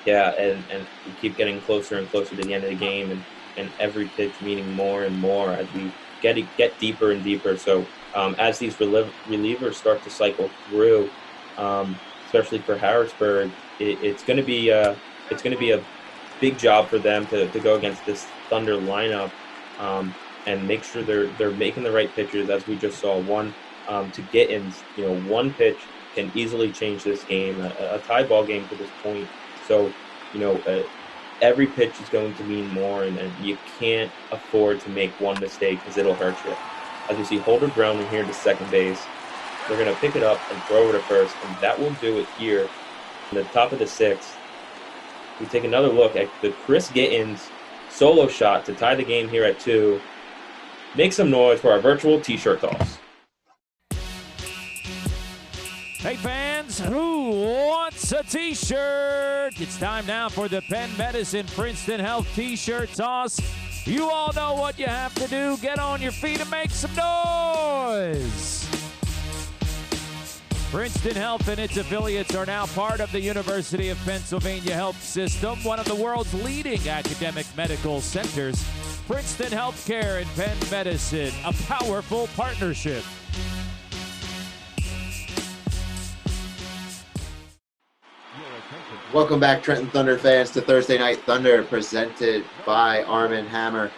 Yeah, and we keep getting closer and closer to the end of the game, and every pitch meaning more and more as we get deeper and deeper. So as these relievers start to cycle through, especially for Harrisburg, it's going to be a big job for them to go against this Thunder lineup and make sure they're making the right pitches. As we just saw, one to Gittins, one pitch can easily change this game, a tie ball game to this point. So, every pitch is going to mean more, and you can't afford to make one mistake because it'll hurt you. As we see Holder grounding here to second base, they're going to pick it up and throw it to first, and that will do it here in the top of the 6th. We take another look at the Chris Gittins solo shot to tie the game here at 2. Make some noise for our virtual T-shirt toss. Hey fans, who wants a t-shirt? It's time now for the Penn Medicine Princeton Health t-shirt toss. You all know what you have to do. Get on your feet and make some noise. Princeton Health and its affiliates are now part of the University of Pennsylvania Health System, one of the world's leading academic medical centers. Princeton Healthcare and Penn Medicine, a powerful partnership. Welcome back, Trenton Thunder fans, to Thursday Night Thunder, presented by Arm & Hammer.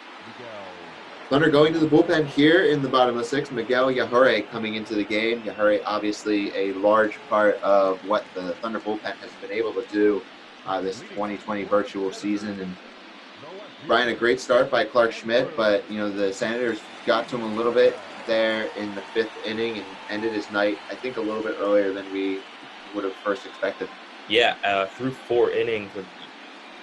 Thunder going to the bullpen here in the bottom of the 6th. Miguel Yajure coming into the game. Yajure, obviously a large part of what the Thunder bullpen has been able to do this 2020 virtual season. And Bryan, a great start by Clark Schmidt, but the Senators got to him a little bit there in the 5th inning and ended his night, I think, a little bit earlier than we would have first expected. Yeah, through 4 innings,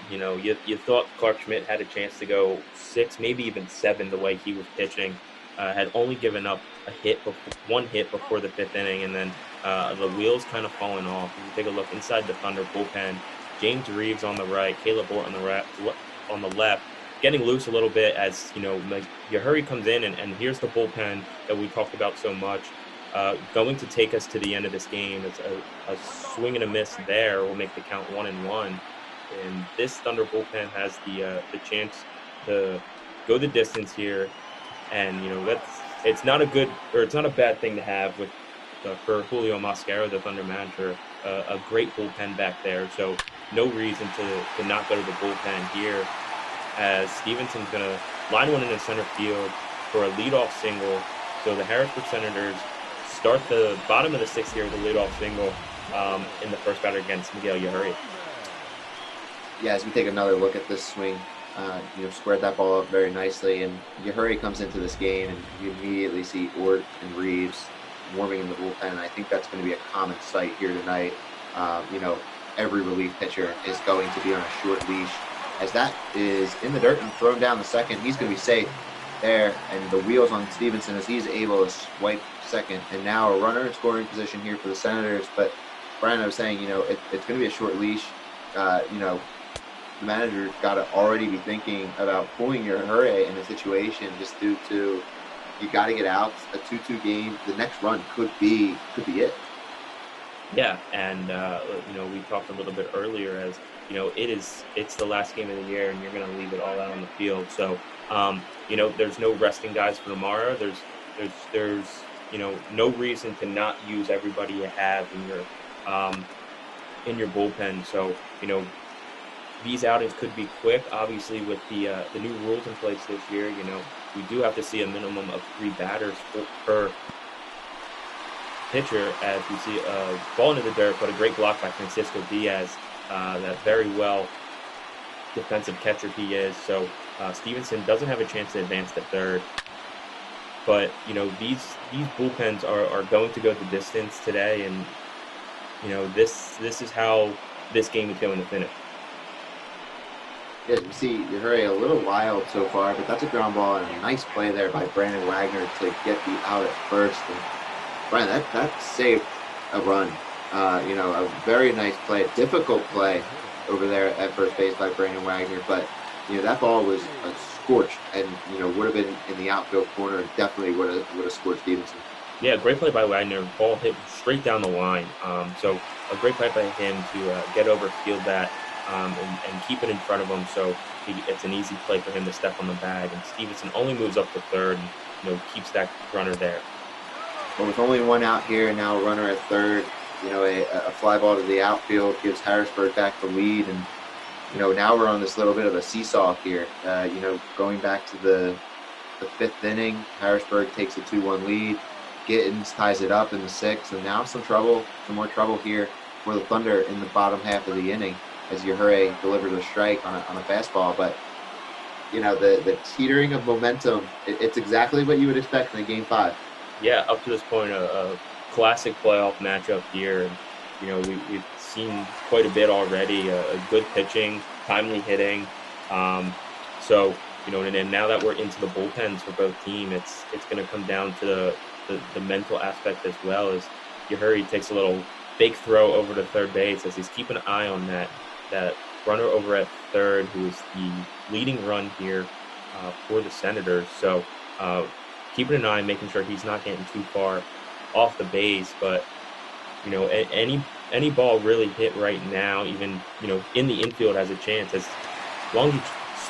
you thought Clark Schmidt had a chance to go 6, maybe even 7 the way he was pitching. Had only given up one hit before the 5th inning, and then the wheels kind of falling off. If you take a look inside the Thunder bullpen, James Reeves on the right, Caleb Bort on the left, getting loose a little bit as, Yahuri comes in, and here's the bullpen that we talked about so much. Going to take us to the end of this game. It's a swing and a miss there will make the count 1-1. And this Thunder bullpen has the chance to go the distance here. And, it's not a bad thing to have for Julio Mascaro, the Thunder manager, a great bullpen back there. So no reason to not go to the bullpen here, as Stevenson's going to line one into center field for a leadoff single. So the Harrisburg Senators start the bottom of the sixth here with a leadoff single in the first batter against Miguel Yahuri. Yeah, as we take another look at this swing, squared that ball up very nicely, and Yahuri comes into this game, and you immediately see Ort and Reeves warming in the bullpen, and I think that's going to be a common sight here tonight. Every relief pitcher is going to be on a short leash. As that is in the dirt and thrown down the second, he's going to be safe there, and the wheels on Stevenson as he's able to swipe second, and now a runner in scoring position here for the Senators. But Bryan, I was saying, it's going to be a short leash. The manager got to already be thinking about pulling your Yahuri in a situation just due to you got to get out. A 2-2 game, the next run could be it. Yeah, and we talked a little bit earlier as it's the last game of the year, and you're going to leave it all out on the field. So there's no resting guys for tomorrow. There's no reason to not use everybody you have in your bullpen. So these outings could be quick. Obviously, with the new rules in place this year, we do have to see a minimum of 3 batters per pitcher, as we see a ball into the dirt, but a great block by Francisco Diaz, that very well defensive catcher he is. So Stevenson doesn't have a chance to advance to third. But, these bullpens are going to go the distance today, and, this is how this game is going to finish. Yeah, you see Yahuri a little wild so far, but that's a ground ball and a nice play there by Brandon Wagner to get the out at first. And Bryan, that saved a run. A very nice play, a difficult play over there at first base by Brandon Wagner, but that ball was scorched, and would have been in the outfield corner. Definitely would have scored Stevenson. Yeah, great play by Wagner. Ball hit straight down the line. So a great play by him to get over, field that, and keep it in front of him. So it's an easy play for him to step on the bag, and Stevenson only moves up to third and keeps that runner there. But with only one out here, and now a runner at third, a fly ball to the outfield gives Harrisburg back the lead, and now we're on this little bit of a seesaw here. Going back to the fifth inning, Harrisburg takes a 2-1 lead. Gittins ties it up in the sixth, and now some more trouble here for the Thunder in the bottom half of the inning as Yahuri delivers a strike on a fastball. But the teetering of momentum, it's exactly what you would expect in a Game 5. Yeah, up to this point, a classic playoff matchup here. We've seen quite a bit already. A good pitching, timely hitting. And now that we're into the bullpens for both teams, it's going to come down to the mental aspect as well. As Yahuri takes a little fake throw over to third base, as he's keeping an eye on that runner over at third, who is the leading run here for the Senators. So keeping an eye, making sure he's not getting too far off the base. But any ball really hit right now, even in the infield, has a chance. As long as he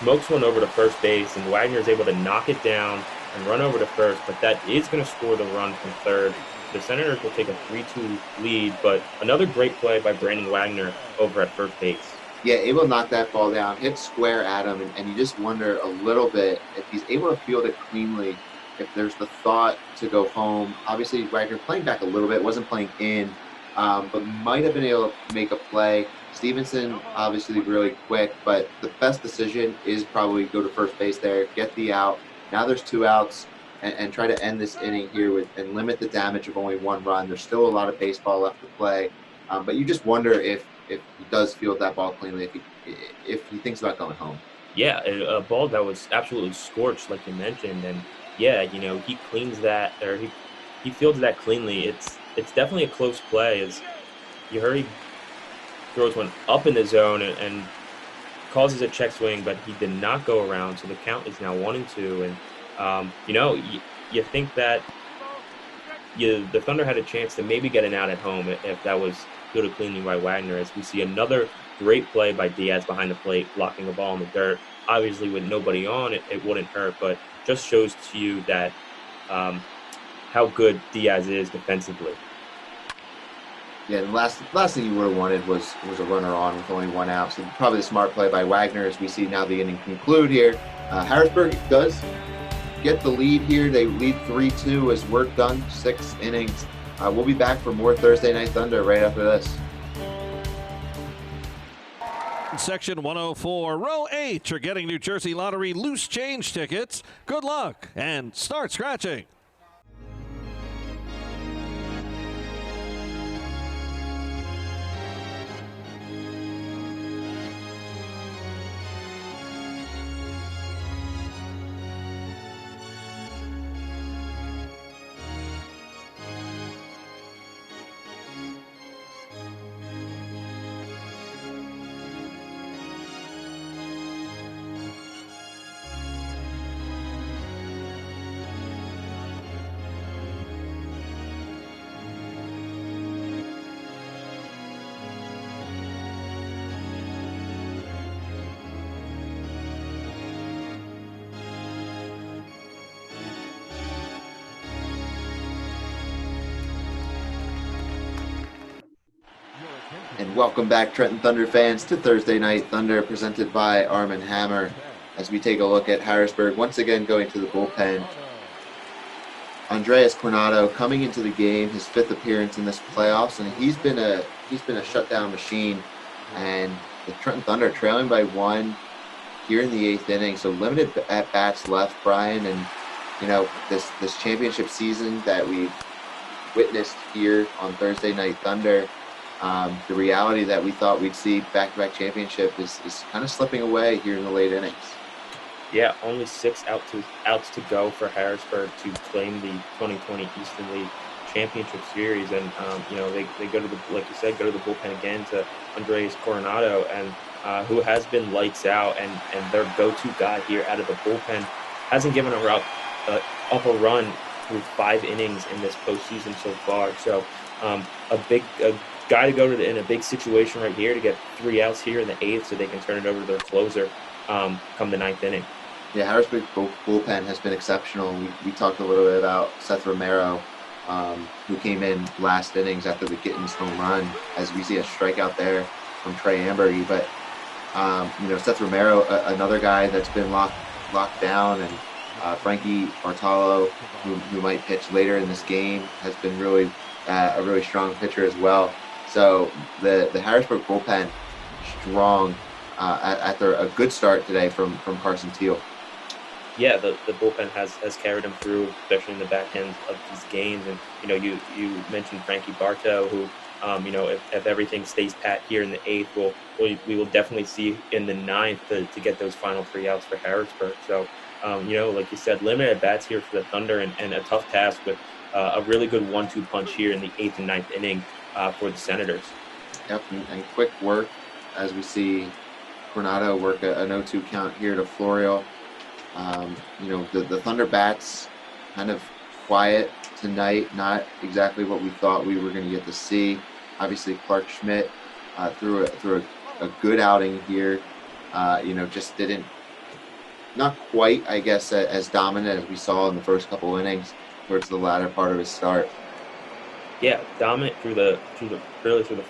smokes one over to first base, and Wagner is able to knock it down and run over to first, but that is going to score the run from third. The Senators will take a 3-2 lead, but another great play by Brandon Wagner over at first base. Yeah, able to knock that ball down, hit square at him, and you just wonder a little bit if he's able to field it cleanly, if there's the thought to go home. Obviously, Wagner playing back a little bit, wasn't playing in, but might have been able to make a play. Stevenson, obviously really quick, but the best decision is probably go to first base there, get the out. Now there's 2 outs, and try to end this inning here and limit the damage of only 1 run. There's still a lot of baseball left to play, but you just wonder if he does field that ball cleanly, if he thinks about going home. Yeah, a ball that was absolutely scorched, like you mentioned, and yeah, he cleans that, or he fields that cleanly. it's definitely a close play. As you heard, he throws one up in the zone and causes a check swing, but he did not go around. So the count is now 1-2. And, you think that the Thunder had a chance to maybe get an out at home if that was good or cleanly by Wagner, as we see another great play by Diaz behind the plate, blocking the ball in the dirt. Obviously, with nobody on, it wouldn't hurt, but just shows to you that how good Diaz is defensively. Yeah, the last thing you would have wanted was a runner on with only one out. So probably the smart play by Wagner, as we see now the inning conclude here. Harrisburg does get the lead here. They lead 3-2 as work done, 6 innings. We'll be back for more Thursday Night Thunder right after this. Section 104, Row H are getting New Jersey Lottery loose change tickets. Good luck and start scratching. And welcome back, Trenton Thunder fans, to Thursday Night Thunder, presented by Arm & Hammer, as we take a look at Harrisburg once again going to the bullpen. Andres Coronado coming into the game, his 5th appearance in this playoffs, and he's been a shutdown machine. And the Trenton Thunder trailing by 1 here in the 8th inning, so limited at bats left, Bryan. And this championship season that we've witnessed here on Thursday Night Thunder, the reality that we thought we'd see back-to-back championship is kind of slipping away here in the late innings. Yeah, only 6 outs to go for Harrisburg to claim the 2020 Eastern League Championship Series. And they go to the, like you said, go to the bullpen again to Andres Coronado, and who has been lights out, and their go-to guy here out of the bullpen hasn't given up a run through 5 innings in this postseason so far. So a guy to go to in a big situation right here to get 3 outs here in the 8th, so they can turn it over to their closer come the 9th inning. Yeah, Harrisburg bullpen has been exceptional. We talked a little bit about Seth Romero, who came in last innings after the Gittins home run, as we see a strikeout there from Trey Ambergy. But Seth Romero, another guy that's been locked down, and Frankie Bartolo, who might pitch later in this game, has been really a really strong pitcher as well. So the Harrisburg bullpen strong after a good start today from Carson Teal. Yeah, the bullpen has carried him through, especially in the back end of these games. And you mentioned Frankie Bartow, who if everything stays pat here in the 8th, we will definitely see in the 9th to get those final 3 outs for Harrisburg. So like you said, limited bats here for the Thunder, and a tough task with a really good 1-2 punch here in the 8th and 9th inning for the Senators. Yep, and quick work as we see Coronado work a 0-2 count here to Florial. The Thunder bats kind of quiet tonight, not exactly what we thought we were going to get to see. Obviously, Clark Schmidt threw a good outing here. Just not quite, I guess, as dominant as we saw in the first couple innings towards the latter part of his start. Yeah, dominant through the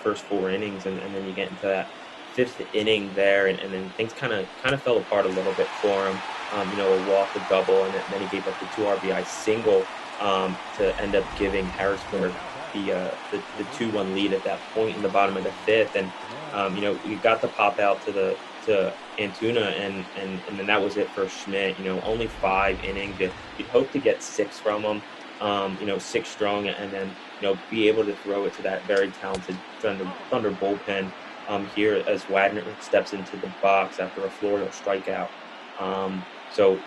first 4 innings, and then you get into that 5th inning there, and then things kind of fell apart a little bit for him. A walk, a double, and then he gave up the 2 RBI single to end up giving Harrisburg the 2-1 lead at that point in the bottom of the 5th. And you got the pop out to Antuna, and then that was it for Schmidt. Only 5 innings. You'd hope to get 6 from him. 6 strong, and then be able to throw it to that very talented Thunder bullpen here as Wagner steps into the box after a Florida strikeout. So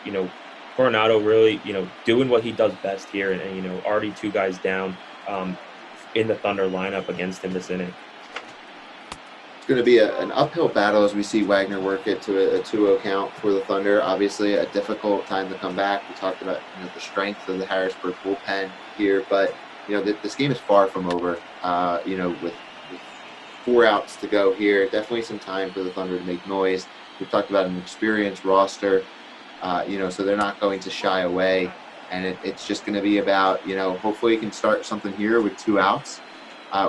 Coronado really doing what he does best here, and already 2 guys down. in the Thunder lineup against him this inning. It's going to be an uphill battle as we see Wagner work it to a 2-0 count for the Thunder. Obviously, a difficult time to come back. We talked about the strength of the Harrisburg bullpen here, but this game is far from over. With 4 outs to go here, definitely some time for the Thunder to make noise. We've talked about an experienced roster, so they're not going to shy away, and it's just going to be about hopefully you can start something here with 2 outs.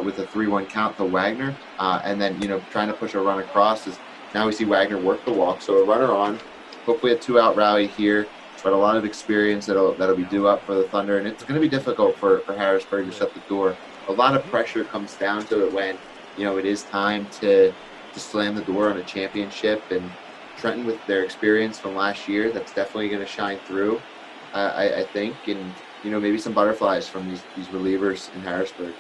With a 3-1 count to Wagner, and then trying to push a run across. Now we see Wagner work the walk, so a runner on, hopefully a 2-out rally here, but a lot of experience that'll be due up for the Thunder, and it's going to be difficult for Harrisburg to shut the door. A lot of pressure comes down to it when it is time to slam the door on a championship, and Trenton, with their experience from last year, that's definitely going to shine through, I think, and maybe some butterflies from these relievers in Harrisburg.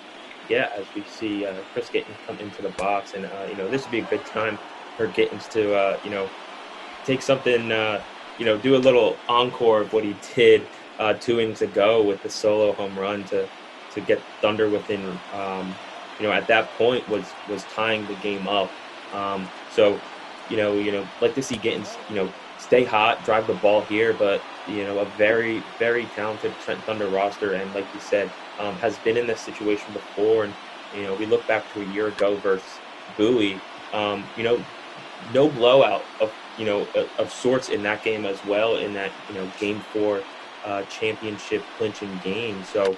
Yeah, as we see Chris Gittens come into the box, and this would be a good time for Gittens to take something, do a little encore of what he did 2 innings ago with the solo home run to get Thunder within, at that point was tying the game up. So like to see Gittens, stay hot, drive the ball here, but a very, very talented Trenton Thunder roster, and like you said, has been in this situation before. And we look back to a year ago versus Bowie, no blowout of sorts in that game as well, in that game 4 championship clinching game. So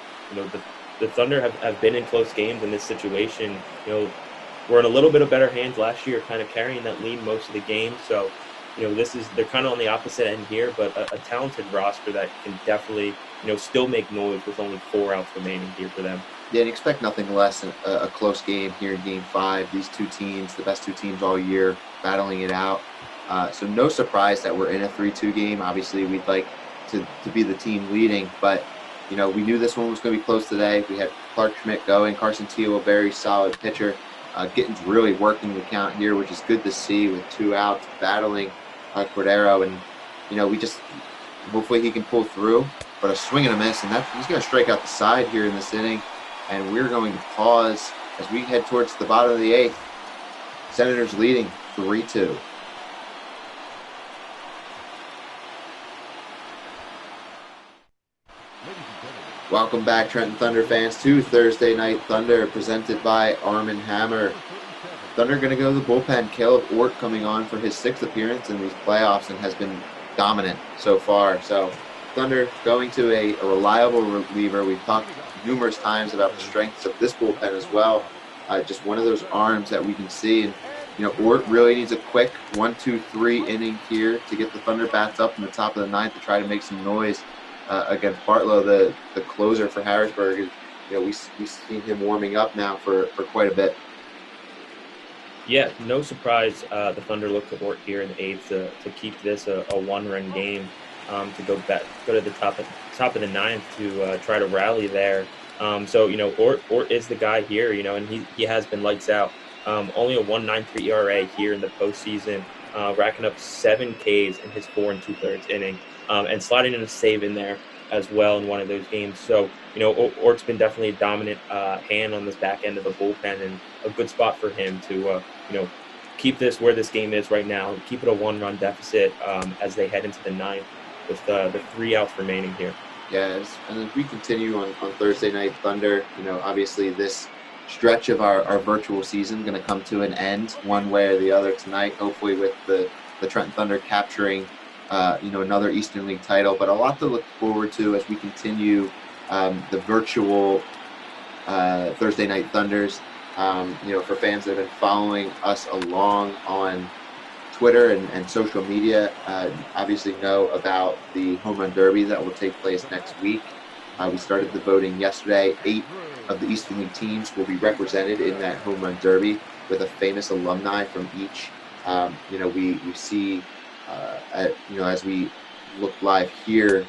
the Thunder have been in close games in this situation. We're in a little bit of better hands last year, kind of carrying that lead most of the game. So they're kind of on the opposite end here, but a talented roster that can definitely, still make noise with only 4 outs remaining here for them. Yeah, and expect nothing less than a close game here in Game 5. These 2 teams, the best 2 teams all year, battling it out. So no surprise that we're in a 3-2 game. Obviously, we'd like to be the team leading, but, we knew this one was going to be close today. We had Clark Schmidt going, Carson Teal, a very solid pitcher. Gittens really working the count here, which is good to see with 2 outs, battling Cordero, and we just hopefully he can pull through, but a swing and a miss, and he's going to strike out the side here in this inning, and we're going to pause as we head towards the bottom of the 8th. Senators leading 3-2. Welcome back, Trenton Thunder fans, to Thursday Night Thunder, presented by Arm & Hammer. Thunder going to go to the bullpen. Caleb Ort coming on for his 6th appearance in these playoffs and has been dominant so far. So Thunder going to a reliable reliever. We've talked numerous times about the strengths of this bullpen as well. Just one of those arms that we can see. And, Ort really needs a quick 1-2-3 inning here to get the Thunder bats up in the top of the 9th to try to make some noise against Bartlow, the closer for Harrisburg. We've seen him warming up now for quite a bit. Yeah, no surprise. The Thunder look to Ort here in the 8th to keep this a 1-run game, to go to the top of the 9th to try to rally there. So Ort is the guy here, and he has been lights out. Only a 1.93 ERA here in the postseason, racking up 7 Ks in his 4 2/3 inning, and sliding in a save in there as well in one of those games. So, Ort's been definitely a dominant hand on this back end of the bullpen, and a good spot for him to, keep this where this game is right now, keep it a 1-run deficit as they head into the 9th with the 3 outs remaining here. Yes, and as we continue on Thursday Night Thunder, obviously this stretch of our virtual season going to come to an end one way or the other tonight, hopefully with the Trenton Thunder capturing another Eastern League title, but a lot to look forward to as we continue the virtual Thursday Night Thunders. For fans that have been following us along on Twitter and social media, obviously know about the Home Run Derby that will take place next week. We started the voting yesterday. 8 of the Eastern League teams will be represented in that Home Run Derby with a famous alumni from each. We see, as we look live here,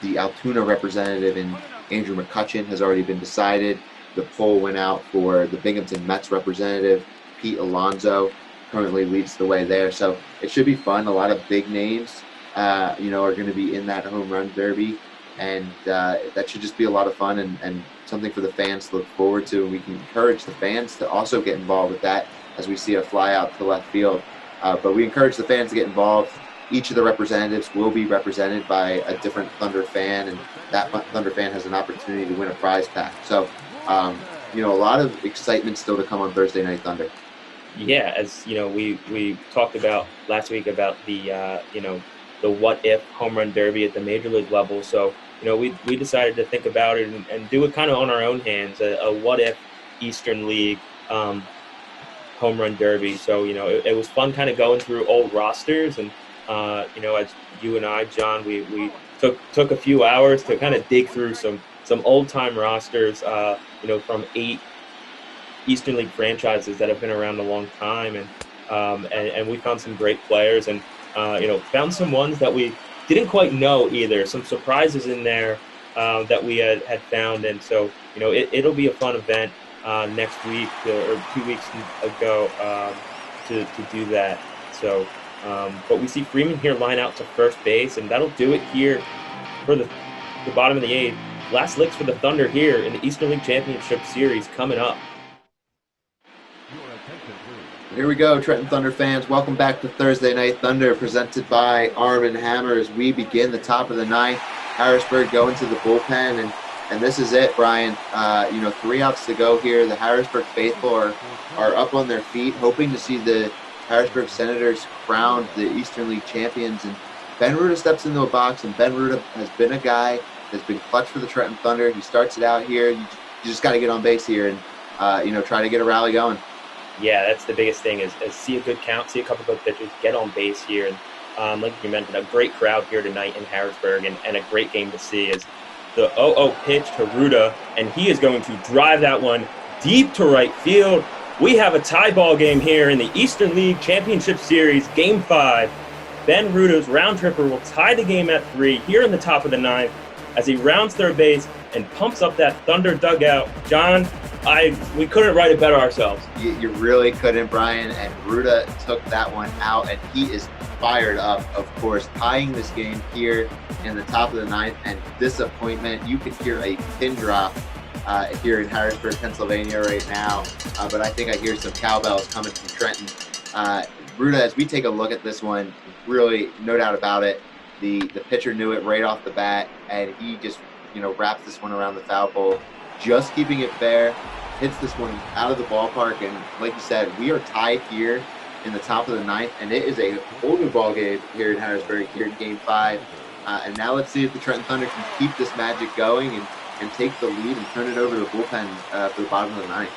the Altoona representative in Andrew McCutcheon has already been decided. The poll went out for the Binghamton Mets representative, Pete Alonso, currently leads the way there. So it should be fun. A lot of big names, are going to be in that Home Run Derby. and that should just be a lot of fun and something for the fans to look forward to. We can encourage the fans to also get involved with that as we see a fly out to left field. But we encourage the fans to get involved. Each of the representatives will be represented by a different Thunder fan, and that Thunder fan has an opportunity to win a prize pack. So, a lot of excitement still to come on Thursday Night Thunder. Yeah, as we talked about last week about the the what if home run derby at the major league level. So we decided to think about it and do it kind of on our own hands, a what if Eastern League home run derby. So it was fun kind of going through old rosters, and as you and I, John, we took a few hours to kind of dig through some old time rosters, from 8 Eastern League franchises that have been around a long time, and we found some great players, and found some ones that we didn't quite know either. Some surprises in there that we had found, and so it'll be a fun event next week or 2 weeks ago to do that. So, but we see Freeman here line out to first base, and that'll do it here for the bottom of the 8th. Last licks for the Thunder here in the Eastern League Championship Series coming up. Here we go, Trenton Thunder fans. Welcome back to Thursday Night Thunder, presented by Arm & Hammer. As we begin the top of the 9th, Harrisburg going to the bullpen, and this is it, Bryan. 3 outs to go here. The Harrisburg faithful are up on their feet, hoping to see the Harrisburg Senators crowned the Eastern League champions. And Ben Ruda steps into a box, and Ben Ruda has been a guy that's been clutch for the Trenton Thunder. He starts it out here. You just got to get on base here and try to get a rally going. Yeah, that's the biggest thing is see a good count, see a couple good pitches, get on base here. And like you mentioned, a great crowd here tonight in Harrisburg, and a great game to see is the 0-0 pitch to Ruda, and he is going to drive that one deep to right field. We have a tie ball game here in the Eastern League Championship Series, Game 5. Ben Ruda's round tripper will tie the game at 3 here in the top of the 9th as he rounds third base and pumps up that Thunder dugout. John, we couldn't write it better ourselves. You really couldn't, Bryan, and Ruda took that one out, and he is fired up, of course, tying this game here in the top of the 9th, and disappointment. You could hear a pin drop here in Harrisburg, Pennsylvania right now, but I think I hear some cowbells coming from Trenton. Ruda, as we take a look at this one, really, no doubt about it, the pitcher knew it right off the bat, and he just wraps this one around the foul pole, just keeping it fair, hits this one out of the ballpark, and like you said, we are tied here in the top of the 9th, and it is a whole new ball game here in Harrisburg, here in Game 5. And now let's see if the Trenton Thunder can keep this magic going and take the lead and turn it over to the bullpen for the bottom of the 9th.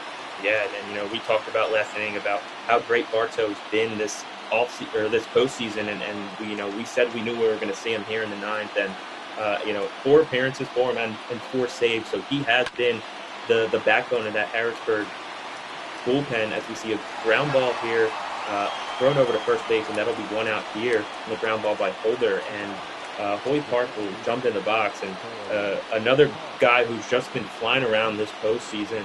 Yeah, and we talked about last inning about how great Bartow's been this this postseason, and we said we knew we were going to see him here in the 9th, and 4 appearances for him and 4 saves, so he has been the backbone of that Harrisburg bullpen. As we see a ground ball here thrown over to first base, and that'll be 1 out here, and the ground ball by Holder, and Hoy Park will jump in the box, and another guy who's just been flying around this postseason.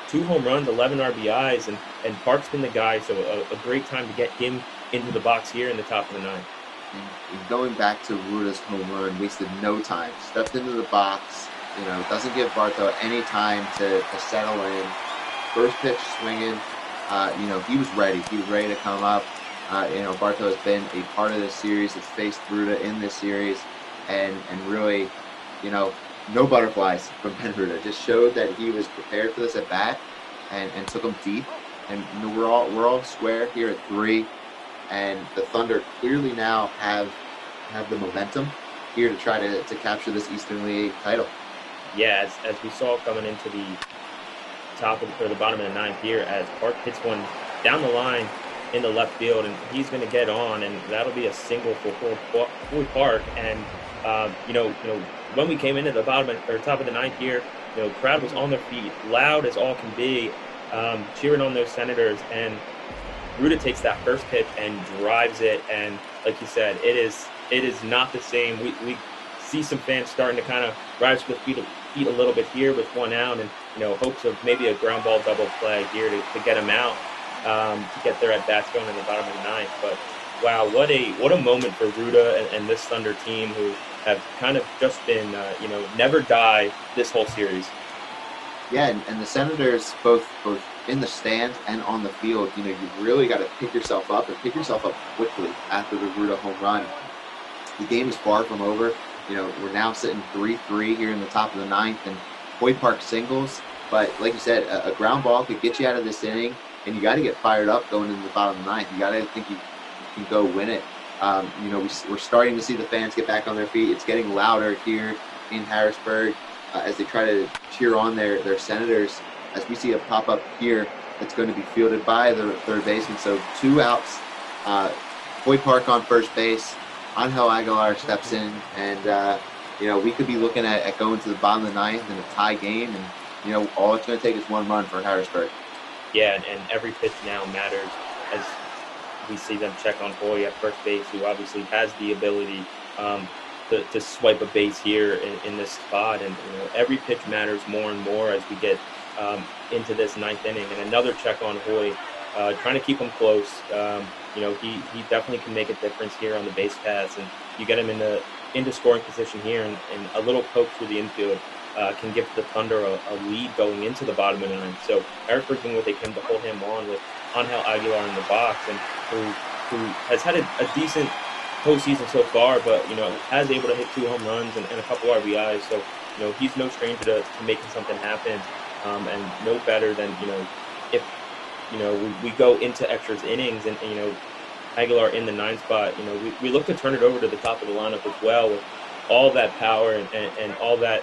2 home runs, 11 RBIs, and Park's been the guy, so a great time to get him into the box here in the top of the 9th. And going back to Ruda's home run, wasted no time, stepped into the box, doesn't give Bartow any time to settle in. First pitch swinging, he was ready. He was ready to come up. Bartow has been a part of this series, has faced Ruda in this series, and really, no butterflies from Ben Ruda. Just showed that he was prepared for this at bat and took him deep. And we're all square here at 3. And the Thunder clearly now have the momentum here to try to capture this Eastern League title. Yeah, as we saw coming into the the bottom of the 9th here, as Park hits one down the line in the left field, and he's going to get on, and that'll be a single for Hoy Park. And when we came into the top of the 9th here, crowd was on their feet, loud as all can be, cheering on those Senators, and Ruda takes that first pitch and drives it, and like you said, it is not the same. We see some fans starting to kind of rise to the feet a little bit here with 1 out, and hopes of maybe a ground ball double play here to get him out, to get their at bats going in the bottom of the 9th. But wow, what a moment for Ruda and this Thunder team, who have kind of just been never die this whole series. Yeah, and the Senators, both in the stands and on the field, you really got to pick yourself up and pick yourself up quickly after the Ruda home run. The game is far from over. We're now sitting 3-3 here in the top of the ninth, and Hoyt Park singles. But like you said, a ground ball could get you out of this inning, and you got to get fired up going into the bottom of the ninth. You got to think you can go win it. We're starting to see the fans get back on their feet. It's getting louder here in Harrisburg as they try to cheer on their Senators. As we see a pop-up here that's going to be fielded by the third baseman. So 2 outs. Hoyt Park on first base. Angel Aguilar steps in, and we could be looking at going to the bottom of the ninth in a tie game, and all it's going to take is 1 run for Harrisburg. Yeah, and every pitch now matters, as we see them check on Hoy at first base, who obviously has the ability to swipe a base here in this spot, and every pitch matters more and more as we get into this ninth inning. And another check on Hoy, trying to keep him close. He definitely can make a difference here on the base pass, and you get him into scoring position here, and a little poke through the infield can give the Thunder a lead going into the bottom of the ninth. So Harrisburg doing what they can to hold him on with Angel Aguilar in the box, and who has had a decent postseason so far, but has able to hit 2 home runs and a couple RBIs. So he's no stranger to making something happen, and no better than if we go into extras innings, and Aguilar in the 9th spot. We look to turn it over to the top of the lineup as well, with all that power and all that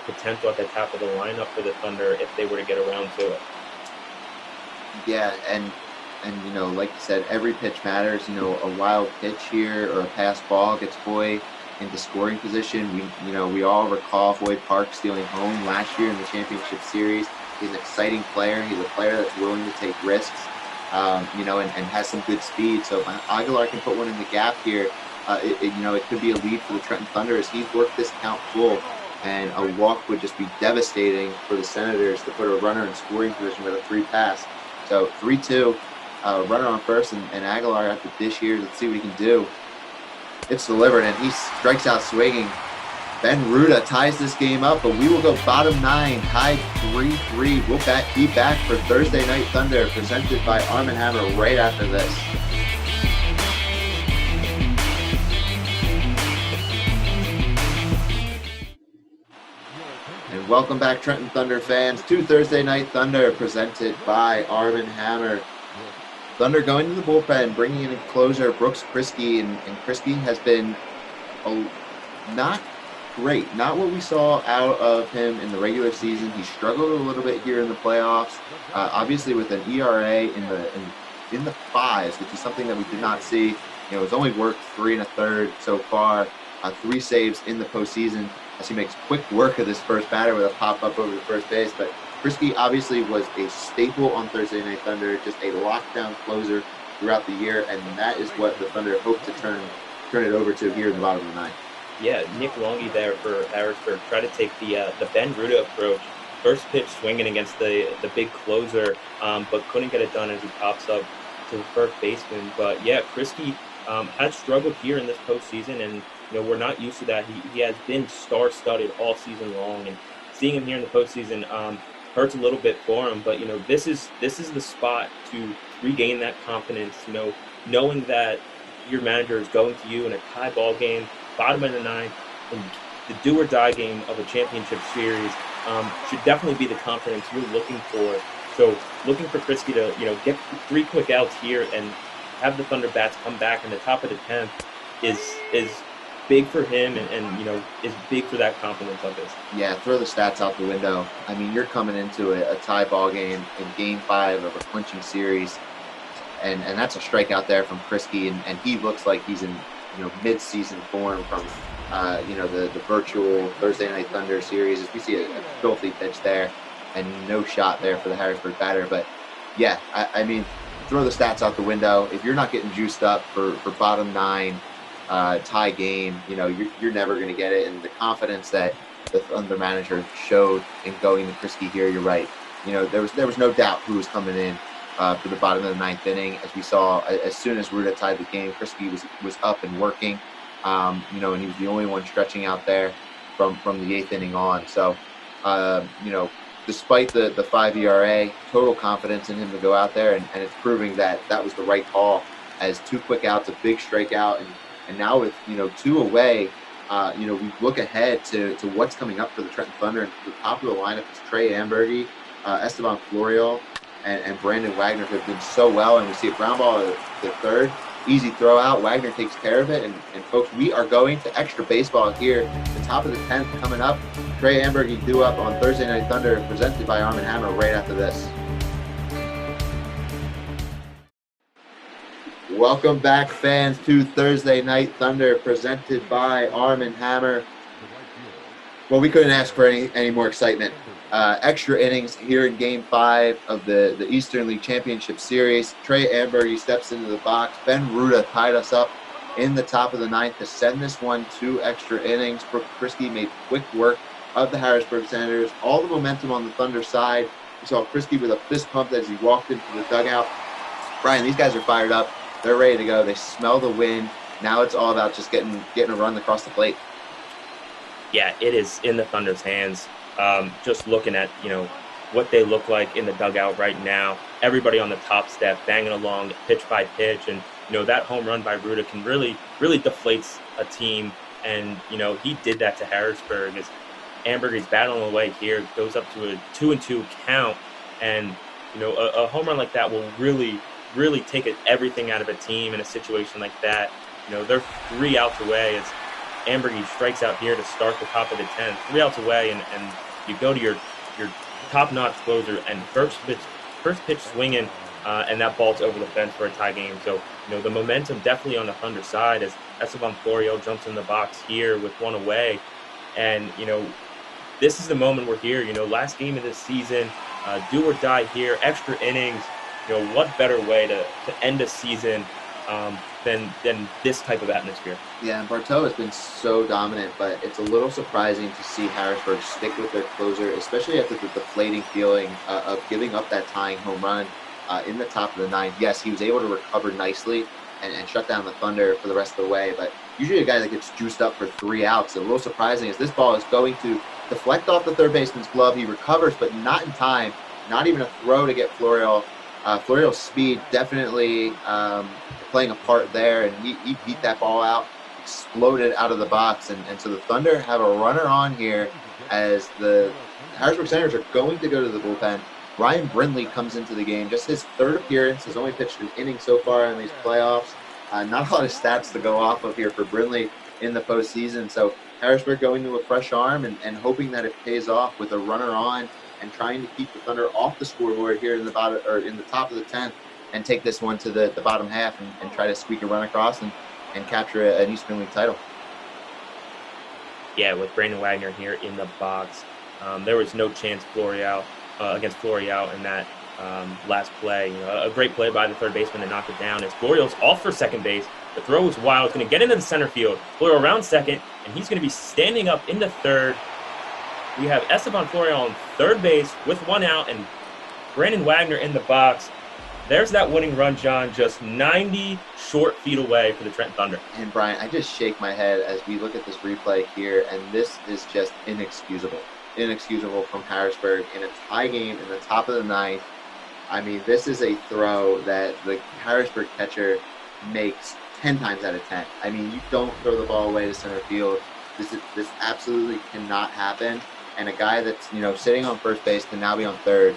potential at the top of the lineup for the Thunder if they were to get around to it. Yeah, and like you said, every pitch matters. A wild pitch here or a pass ball gets Hoy into scoring position. We all recall Hoy Park stealing home last year in the championship series. He's an exciting player. He's a player that's willing to take risks, and has some good speed. So if Aguilar can put one in the gap here, it could be a lead for the Trenton Thunder as he's worked this count full. And a walk would just be devastating for the Senators to put a runner in scoring position with a 3 pass. So 3-2, runner on first, and Aguilar at the dish here. Let's see what he can do. It's delivered, and he strikes out swinging. Ben Ruda ties this game up, but we will go bottom 9, tied 3-3. We'll be back for Thursday Night Thunder, presented by Arm & Hammer right after this. And welcome back, Trenton Thunder fans, to Thursday Night Thunder, presented by Arm & Hammer. Thunder going to the bullpen, bringing in a closer, Brooks Kriske, and Kriske has been not great. Not what we saw out of him in the regular season. He struggled a little bit here in the playoffs, obviously with an ERA in the 5s, which is something that we did not see. It's only worked 3 1/3 so far, 3 saves in the postseason, as he makes quick work of this first batter with a pop-up over the first base. But Kriske obviously was a staple on Thursday Night Thunder, just a lockdown closer throughout the year, and that is what the Thunder hope to turn it over to here in the bottom of the ninth. Yeah, Nick Longy there for Harrisburg. Try to take the Ben Ruda approach. First pitch swinging against the big closer, but couldn't get it done as he pops up to the first baseman. But yeah, Kriske had struggled here in this postseason, and we're not used to that. He has been star-studded all season long, and seeing him here in the postseason hurts a little bit for him. But this is the spot to regain that confidence. Knowing that your manager is going to you in a tie ball game, bottom of the ninth, and the do or die game of a championship series should definitely be the confidence you're looking for. So looking for Kriske to get 3 quick outs here and have the Thunder bats come back in the top of the 10th is big for him, and is big for that confidence of his. Yeah, throw the stats out the window. I mean, you're coming into a tie ball game in Game 5 of a clinching series, and that's a strikeout there from Kriske, and he looks like he's in mid-season form from the virtual Thursday Night Thunder series. As we see a filthy pitch there, and no shot there for the Harrisburg batter. But yeah, I mean, throw the stats out the window. If you're not getting juiced up for bottom 9 tie game, you're never going to get it. And the confidence that the Thunder manager showed in going to Kriske here, you're right. There was no doubt who was coming in for the bottom of the ninth inning. As we saw, as soon as Ruda tied the game, Kriske was up and working, and he was the only one stretching out there from the eighth inning on. So, despite the 5 ERA, total confidence in him to go out there, and it's proving that was the right call, as 2 quick outs, a big strikeout, and now with 2 away, we look ahead to what's coming up for the Trenton Thunder. And the top of the lineup is Trey Ambergy, Esteban Florial, and Brandon Wagner, who have been so well. And we see a ground ball to third, easy throw out. Wagner takes care of it. And folks, we are going to extra baseball here. The top of the 10th coming up. Trey Ambergy due up on Thursday Night Thunder, presented by Arm & Hammer right after this. Welcome back, fans, to Thursday Night Thunder, presented by Arm & Hammer. Well, we couldn't ask for any more excitement. Extra innings here in Game 5 of the Eastern League Championship Series. Trey Ambergy steps into the box. Ben Ruda tied us up in the top of the 9th to send this one to extra innings. Brooke Kriske made quick work of the Harrisburg Senators. All the momentum on the Thunder side. We saw Kriske with a fist pump as he walked into the dugout. Bryan, these guys are fired up. They're ready to go. They smell the win. Now it's all about just getting a run across the plate. Yeah, it is in the Thunder's hands. Just looking at, what they look like in the dugout right now, everybody on the top step banging along pitch by pitch. And, that home run by Ruda can really, really deflates a team. And, he did that to Harrisburg as Ambergy's battling away here, goes up to a 2-2 count. And, a home run like that will really take everything out of a team in a situation like that. They're 3 outs away as Ambergy strikes out here to start the top of the 10th. 3 outs away, and you go to your top-notch closer and first pitch swinging, and that ball's over the fence for a tie game. So, the momentum definitely on the Thunder side as Esteban Florio jumps in the box here with 1 away. And, this is the moment we're here. Last game of this season, do or die here, extra innings. What better way to end a season than this type of atmosphere? Yeah, and Bartow has been so dominant, but it's a little surprising to see Harrisburg stick with their closer, especially after the deflating feeling of giving up that tying home run in the top of the 9th. Yes, he was able to recover nicely and shut down the Thunder for the rest of the way, but usually a guy that gets juiced up for 3 outs. A little surprising as this ball is going to deflect off the third baseman's glove. He recovers, but not in time. Not even a throw to get Florio. Florial's speed definitely playing a part there, and he beat that ball out, exploded out of the box, and so the Thunder have a runner on here as the Harrisburg Senators are going to go to the bullpen. Ryan Brindley comes into the game, just his 3rd appearance, has only pitched an inning so far in these playoffs. Not a lot of stats to go off of here for Brindley in the postseason, so Harrisburg going to a fresh arm and hoping that it pays off with a runner on, and trying to keep the Thunder off the scoreboard here in the bottom or in the top of the 10th, and take this one to the bottom half and try to squeak a run across and capture an Eastern League title. Yeah, with Brandon Wagner here in the box, there was no chance against Florial in that last play. A great play by the third baseman to knock it down as Florial's off for second base. The throw was wild. It's going to get into the center field. Florio around second, and he's going to be standing up into third. We have Esteban Florio on third base with 1 out and Brandon Wagner in the box. There's that winning run, John, just 90 short feet away for the Trenton Thunder. And Bryan, I just shake my head as we look at this replay here, and this is just inexcusable. Inexcusable from Harrisburg in a tie game in the top of the 9th. I mean, this is a throw that the Harrisburg catcher makes 10 times out of 10. I mean, you don't throw the ball away to center field. This absolutely cannot happen. And a guy that's, sitting on first base can now be on third.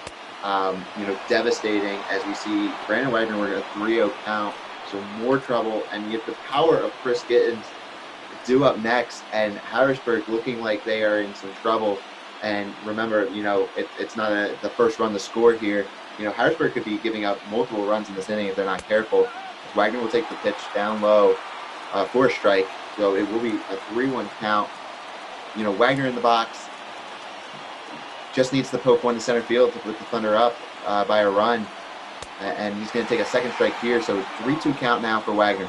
Devastating as we see Brandon Wagner work a 3-0 count. So more trouble. And you get the power of Chris Gittens due up next. And Harrisburg looking like they are in some trouble. And remember, it's not the first run to score here. Harrisburg could be giving up multiple runs in this inning if they're not careful. Wagner will take the pitch down low for a strike. So it will be a 3-1 count. Wagner in the box. Just needs to poke one to center field to put the Thunder up by a run. And he's going to take a second strike here. So 3-2 count now for Wagner.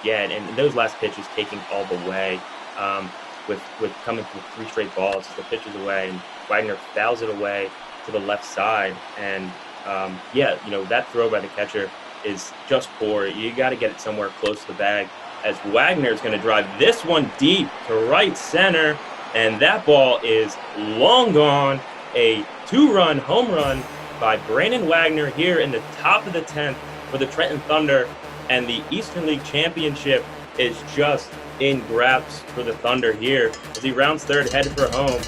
Yeah, and those last pitches taking all the way with coming from 3 straight balls. The pitch is away, and Wagner fouls it away to the left side. And that throw by the catcher is just poor. You got to get it somewhere close to the bag, as Wagner is going to drive this one deep to right center, and that ball is long gone. A 2-run home run by Brandon Wagner here in the top of the 10th for the Trenton Thunder, and the Eastern League Championship is just in grasp for the Thunder here as he rounds third, headed for home.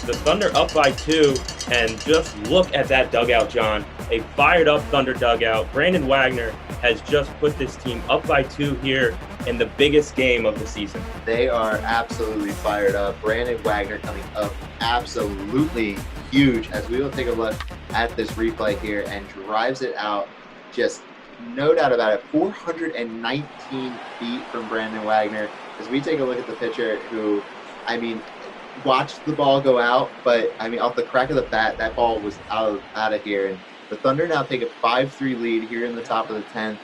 The Thunder up by 2, and just look at that dugout, John. A fired up Thunder dugout. Brandon Wagner has just put this team up by 2 here in the biggest game of the season. They are absolutely fired up. Brandon Wagner coming up absolutely huge, as we will take a look at this replay here, and drives it out, just no doubt about it, 419 feet from Brandon Wagner. As we take a look at the pitcher who, watched the ball go out, but off the crack of the bat, that ball was out of here. And the Thunder now take a 5-3 lead here in the top of the 10th,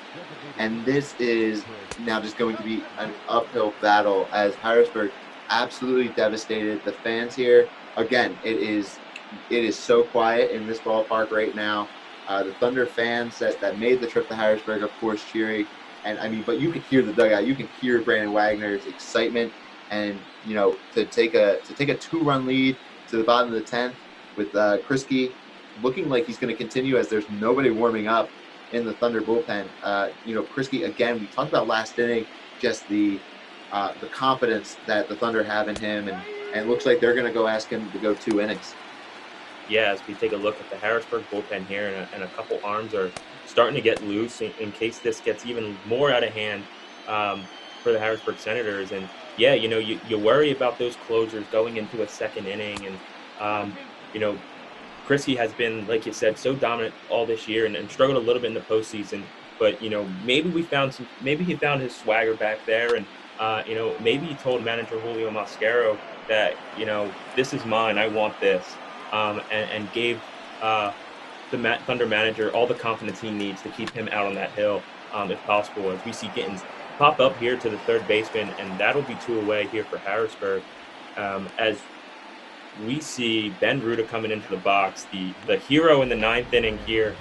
and this is now just going to be an uphill battle as Harrisburg absolutely devastated. The fans here, again, it is so quiet in this ballpark right now. The Thunder fans that made the trip to Harrisburg, of course, cheering, but you can hear the dugout. You can hear Brandon Wagner's excitement, and to take a 2-run lead to the bottom of the 10th with Kriske looking like he's going to continue, as there's nobody warming up in the Thunder bullpen. Kriske, again, we talked about last inning, just the confidence that the Thunder have in him, and it looks like they're going to go ask him to go 2 innings. Yeah, as we take a look at the Harrisburg bullpen here, and a couple arms are starting to get loose in case this gets even more out of hand for the Harrisburg Senators. And yeah, you worry about those closers going into a second inning, and Kriske has been, like you said, so dominant all this year, and struggled a little bit in the postseason. But maybe he found his swagger back there, and maybe he told manager Julio Mascaro that this is mine, I want this. And gave the Thunder manager all the confidence he needs to keep him out on that hill, if possible. As we see Gittins pop up here to the third baseman, and that'll be 2 away here for Harrisburg. As we see Ben Ruda coming into the box, the hero in the 9th inning here.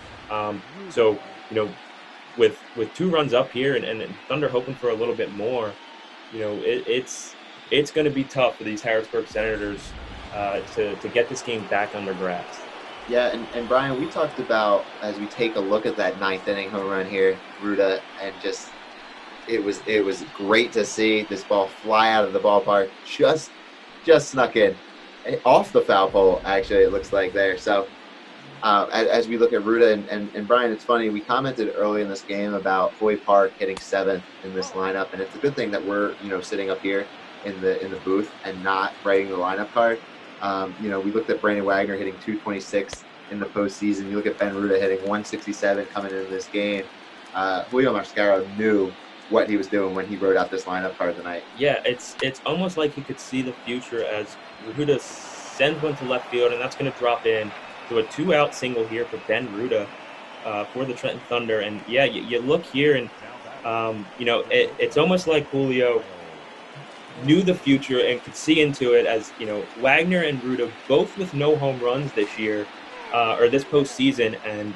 With 2 runs up here, and Thunder hoping for a little bit more, it's going to be tough for these Harrisburg Senators to get this game back under grasp. Yeah, and Bryan, we talked about, as we take a look at that 9th inning home run here, Ruda, and just it was great to see this ball fly out of the ballpark, just snuck in off the foul pole, actually, it looks like there. So as we look at Ruda, and Bryan, it's funny, we commented early in this game about Hoy Park hitting 7th in this lineup, and it's a good thing that we're sitting up here in the booth and not writing the lineup card. We looked at Brandon Wagner hitting 226 in the postseason. You look at Ben Ruda hitting 167 coming into this game. Julio Mascaro knew what he was doing when he wrote out this lineup card tonight. Yeah, it's almost like he could see the future, as Ruda sends one to left field, and that's going to drop in to a 2-out single here for Ben Ruda for the Trenton Thunder. And yeah, you look here, and it's almost like Julio knew the future and could see into it, as Wagner and Ruda both with no home runs this year or this postseason, and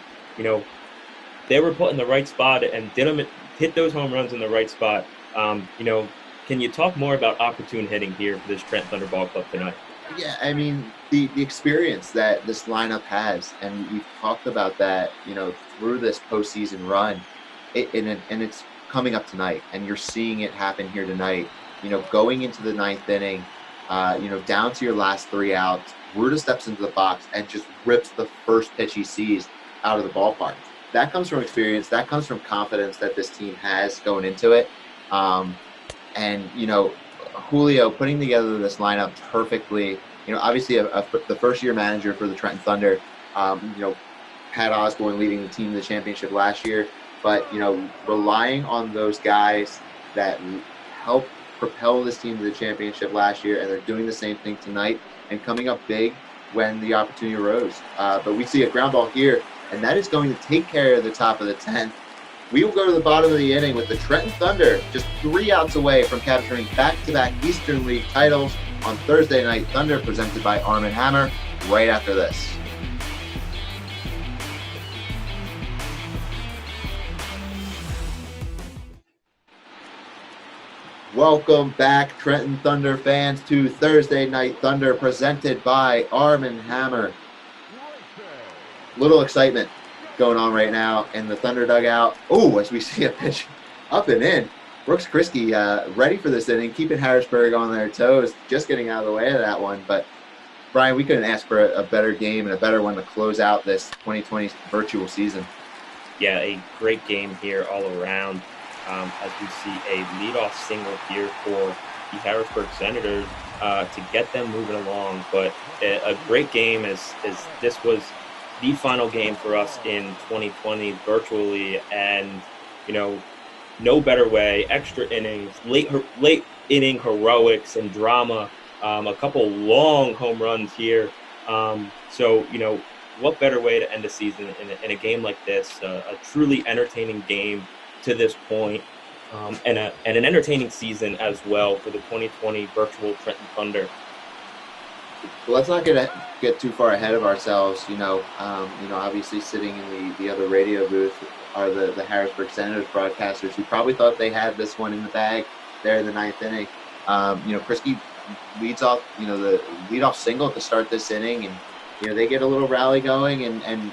they were put in the right spot and didn't hit those home runs in the right spot. Can you talk more about opportune hitting here for this Trenton Thunder ball club tonight? Yeah, the experience that this lineup has, and we've talked about that through this postseason run, and it's coming up tonight, and you're seeing it happen here tonight. Going into the 9th inning, down to your last 3 outs, Ruda steps into the box and just rips the first pitch he sees out of the ballpark. That comes from experience. That comes from confidence that this team has going into it. Julio putting together this lineup perfectly. Obviously the first-year manager for the Trenton Thunder. Pat Osborne leading the team to the championship last year, but relying on those guys that helped propel this team to the championship last year, and they're doing the same thing tonight and coming up big when the opportunity arose. But we see a ground ball here, and that is going to take care of the top of the 10th. We will go to the bottom of the inning with the Trenton Thunder just 3 outs away from capturing back-to-back Eastern League titles on Thursday Night Thunder, presented by Arm & Hammer, right after this. Welcome back, Trenton Thunder fans, to Thursday Night Thunder, presented by Arm & Hammer. Little excitement going on right now in the Thunder dugout. Oh, as we see a pitch up and in. Brooks Kriske ready for this inning, keeping Harrisburg on their toes, just getting out of the way of that one. But, Bryan, we couldn't ask for a better game and a better one to close out this 2020 virtual season. Yeah, a great game here all around. As we see a leadoff single here for the Harrisburg Senators to get them moving along. But a great game as this was the final game for us in 2020 virtually, and no better way. Extra innings, late inning heroics and drama. A couple long home runs here. So what better way to end the season in a game like this? A truly entertaining game to this point, and an entertaining season as well for the 2020 virtual Trenton Thunder. Well, let's not get too far ahead of ourselves. Obviously sitting in the other radio booth are the Harrisburg Senators broadcasters who probably thought they had this one in the bag there in the ninth inning. Kriske leads off, the leadoff single to start this inning, and they get a little rally going, and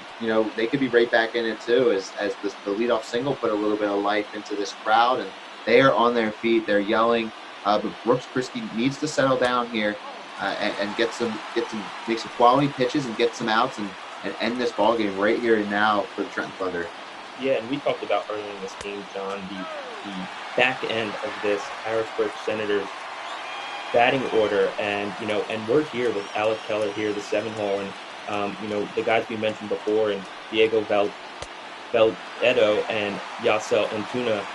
they could be right back in it too, as the leadoff single put a little bit of life into this crowd, and they are on their feet, they're yelling. But Brooks Kriske needs to settle down here and make some quality pitches and get some outs and end this ball game right here and now for the Trenton Thunder. Yeah, and we talked about earlier in this game, John, the back end of this Harrisburg Senators batting order, and we're here with Alec Keller here, the 7-hole, and the guys we mentioned before, and Diego Valedo and Yasel Antuna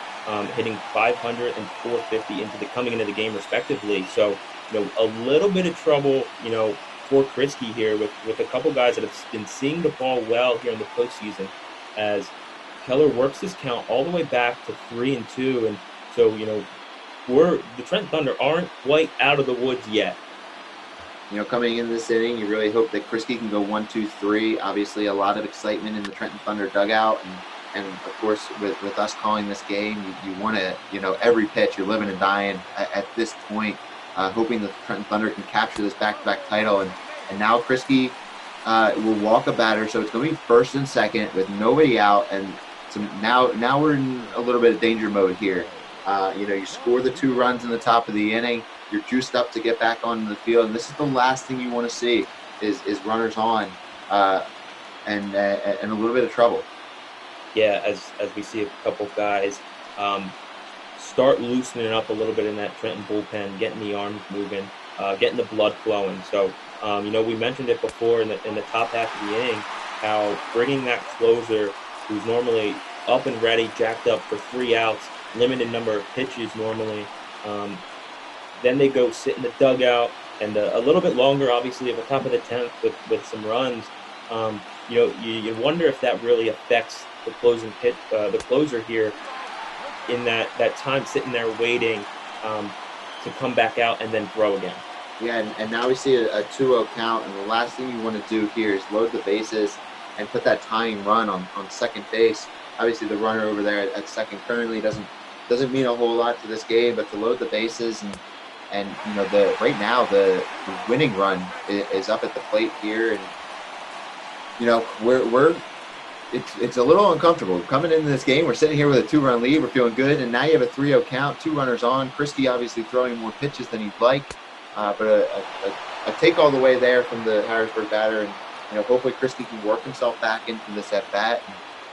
hitting 500 and 450 coming into the game respectively. So a little bit of trouble for Kriske here with a couple guys that have been seeing the ball well here in the postseason, as Keller works his count all the way back to 3-2, and so the Trenton Thunder aren't quite out of the woods yet. Coming in this inning, you really hope that Kriske can go 1-2-3. Obviously, a lot of excitement in the Trenton Thunder dugout, and of course, with us calling this game, you want to, every pitch, you're living and dying at this point, hoping that the Trenton Thunder can capture this back-to-back title. And now Kriske will walk a batter, so it's going to be first and second with nobody out, and so now we're in a little bit of danger mode here. You score the 2 runs in the top of the inning, you're juiced up to get back onto the field, and this is the last thing you want to see is runners on and a little bit of trouble. Yeah, as we see a couple guys start loosening up a little bit in that Trenton bullpen, getting the arms moving, getting the blood flowing. So we mentioned it before in the top half of the inning, how bringing that closer who's normally up and ready, jacked up for 3 outs, limited number of pitches normally. Then they go sit in the dugout, and a little bit longer, obviously, at the top of the 10th with some runs. You wonder if that really affects the closing pitch, the closer here, in that time sitting there waiting to come back out and then throw again. Yeah, and now we see a 2-0 count, and the last thing you want to do here is load the bases and put that tying run on second base. Obviously, the runner over there at second currently doesn't mean a whole lot to this game, but to load the bases and right now the winning run is up at the plate here, and it's a little uncomfortable coming into this game. We're sitting here with a 2-run lead, we're feeling good, and now you have a 3-0 count, 2 runners on. Kriske obviously throwing more pitches than he'd like, but a take all the way there from the Harrisburg batter, and hopefully Kriske can work himself back into this at bat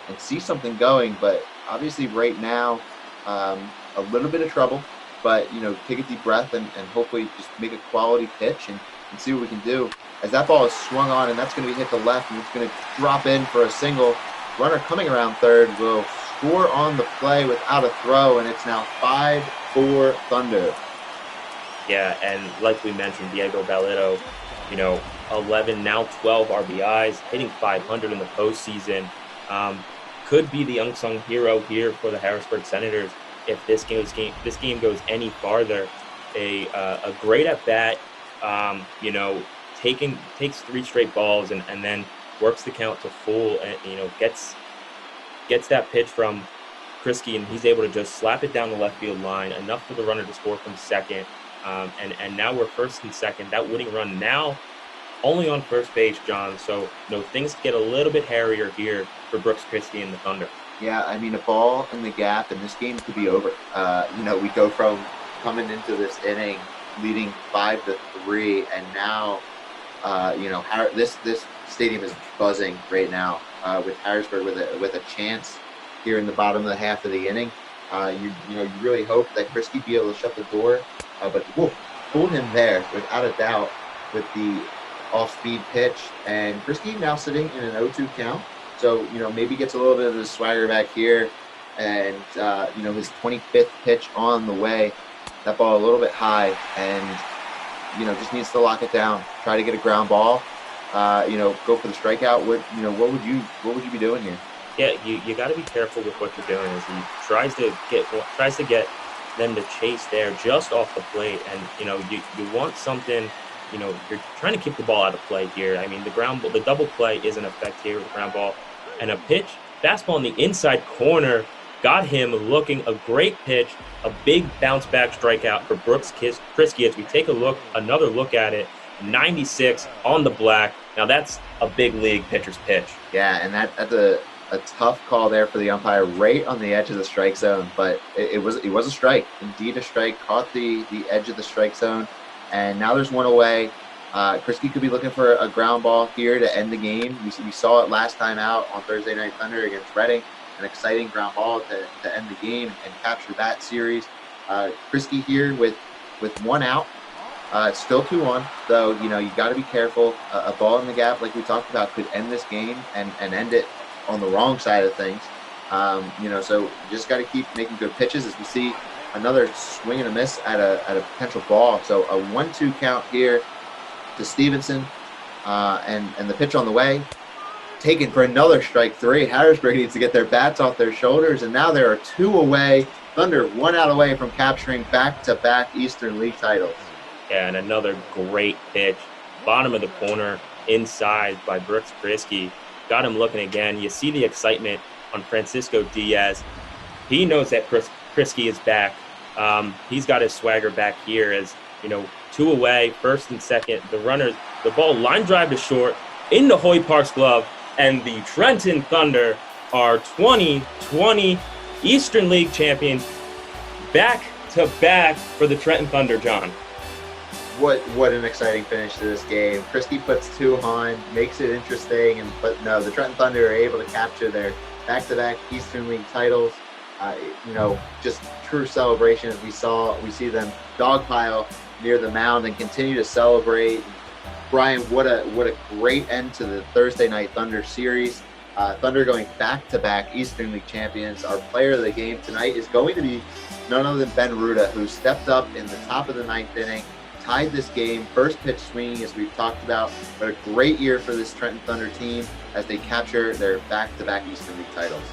and see something going. But obviously right now, a little bit of trouble, but take a deep breath and hopefully just make a quality pitch and see what we can do. As that ball is swung on, and that's going to be hit to left, and it's going to drop in for a single. Runner coming around third will score on the play without a throw, and it's now 5-4 Thunder. Yeah, and like we mentioned, Diego Valedo, 11, now 12 RBIs, hitting 500 in the postseason. Could be the unsung hero here for the Harrisburg Senators if this game goes any farther. A great at bat, takes 3 straight balls and then works the count to full, and gets that pitch from Kriske, and he's able to just slap it down the left field line, enough for the runner to score from second. And now we're first and second. That winning run now only on first base, John. So, things get a little bit hairier here for Brooks Kriske and the Thunder. Yeah, I mean, a ball in the gap, and this game could be over. We go from coming into this inning leading 5-3, and now, this stadium is buzzing right now with Harrisburg with a chance here in the bottom of the half of the inning. You really hope that Kriske be able to shut the door, but fooled him there without a doubt with the off-speed pitch, and Kriske now sitting in an 0-2 count. So, maybe gets a little bit of the swagger back here, and, his 25th pitch on the way. That ball a little bit high, and, just needs to lock it down. Try to get a ground ball, go for the strikeout. What would you be doing here? Yeah, you got to be careful with what you're doing as he tries to get them to chase there just off the plate. And, you want something, you're trying to keep the ball out of play here. I mean, the double play is in effect here with the ground ball. And a pitch, fastball in the inside corner, got him looking a great pitch, a big bounce back strikeout for Brooks Kriske as we take another look at it. 96 on the black. Now that's a big league pitcher's pitch. Yeah, and that's a tough call there for the umpire, right on the edge of the strike zone. But it was a strike, indeed a strike. Caught the edge of the strike zone, and now there's one away. Kriske could be looking for a ground ball here to end the game. We saw it last time out on Thursday Night Thunder against Reading, an exciting ground ball to end the game and capture that series. Kriske here with one out. It's still 2-1, though. You got to be careful. A ball in the gap, like we talked about, could end this game and end it on the wrong side of things. So you just got to keep making good pitches as we see another swing and a miss at a potential ball. So a 1-2 count here to Stevenson, and the pitch on the way, taken for another strike three. Harrisburg needs to get their bats off their shoulders, and now there are 2 away. Thunder 1 out away from capturing back-to-back Eastern League titles. Yeah, and another great pitch, bottom of the corner, inside by Brooks Kriske. Got him looking again. You see the excitement on Francisco Diaz. He knows that Kriske is back. He's got his swagger back here as, 2 away, first and second. The ball line drive to short into Hoy Park's glove, and the Trenton Thunder are 2020 Eastern League champions, back to back for the Trenton Thunder, John. What an exciting finish to this game. Kriske puts 2 on, makes it interesting, but no, the Trenton Thunder are able to capture their back-to-back Eastern League titles. Just true celebration as we see them dogpile near the mound and continue to celebrate. Bryan, what a great end to the Thursday Night Thunder series. Thunder going back-to-back Eastern League champions. Our player of the game tonight is going to be none other than Ben Ruda, who stepped up in the top of the 9th inning, tied this game, first pitch swinging as we've talked about. But a great year for this Trenton Thunder team as they capture their back-to-back Eastern League titles.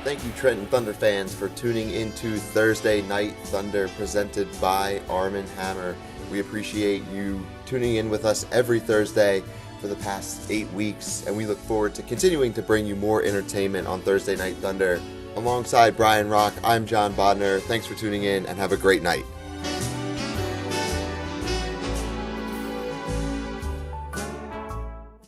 Thank you, Trenton Thunder fans, for tuning into Thursday Night Thunder presented by Arm & Hammer. We appreciate you tuning in with us every Thursday for the past 8 weeks, and we look forward to continuing to bring you more entertainment on Thursday Night Thunder. Alongside Bryan Rock, I'm John Bodnar. Thanks for tuning in, and have a great night.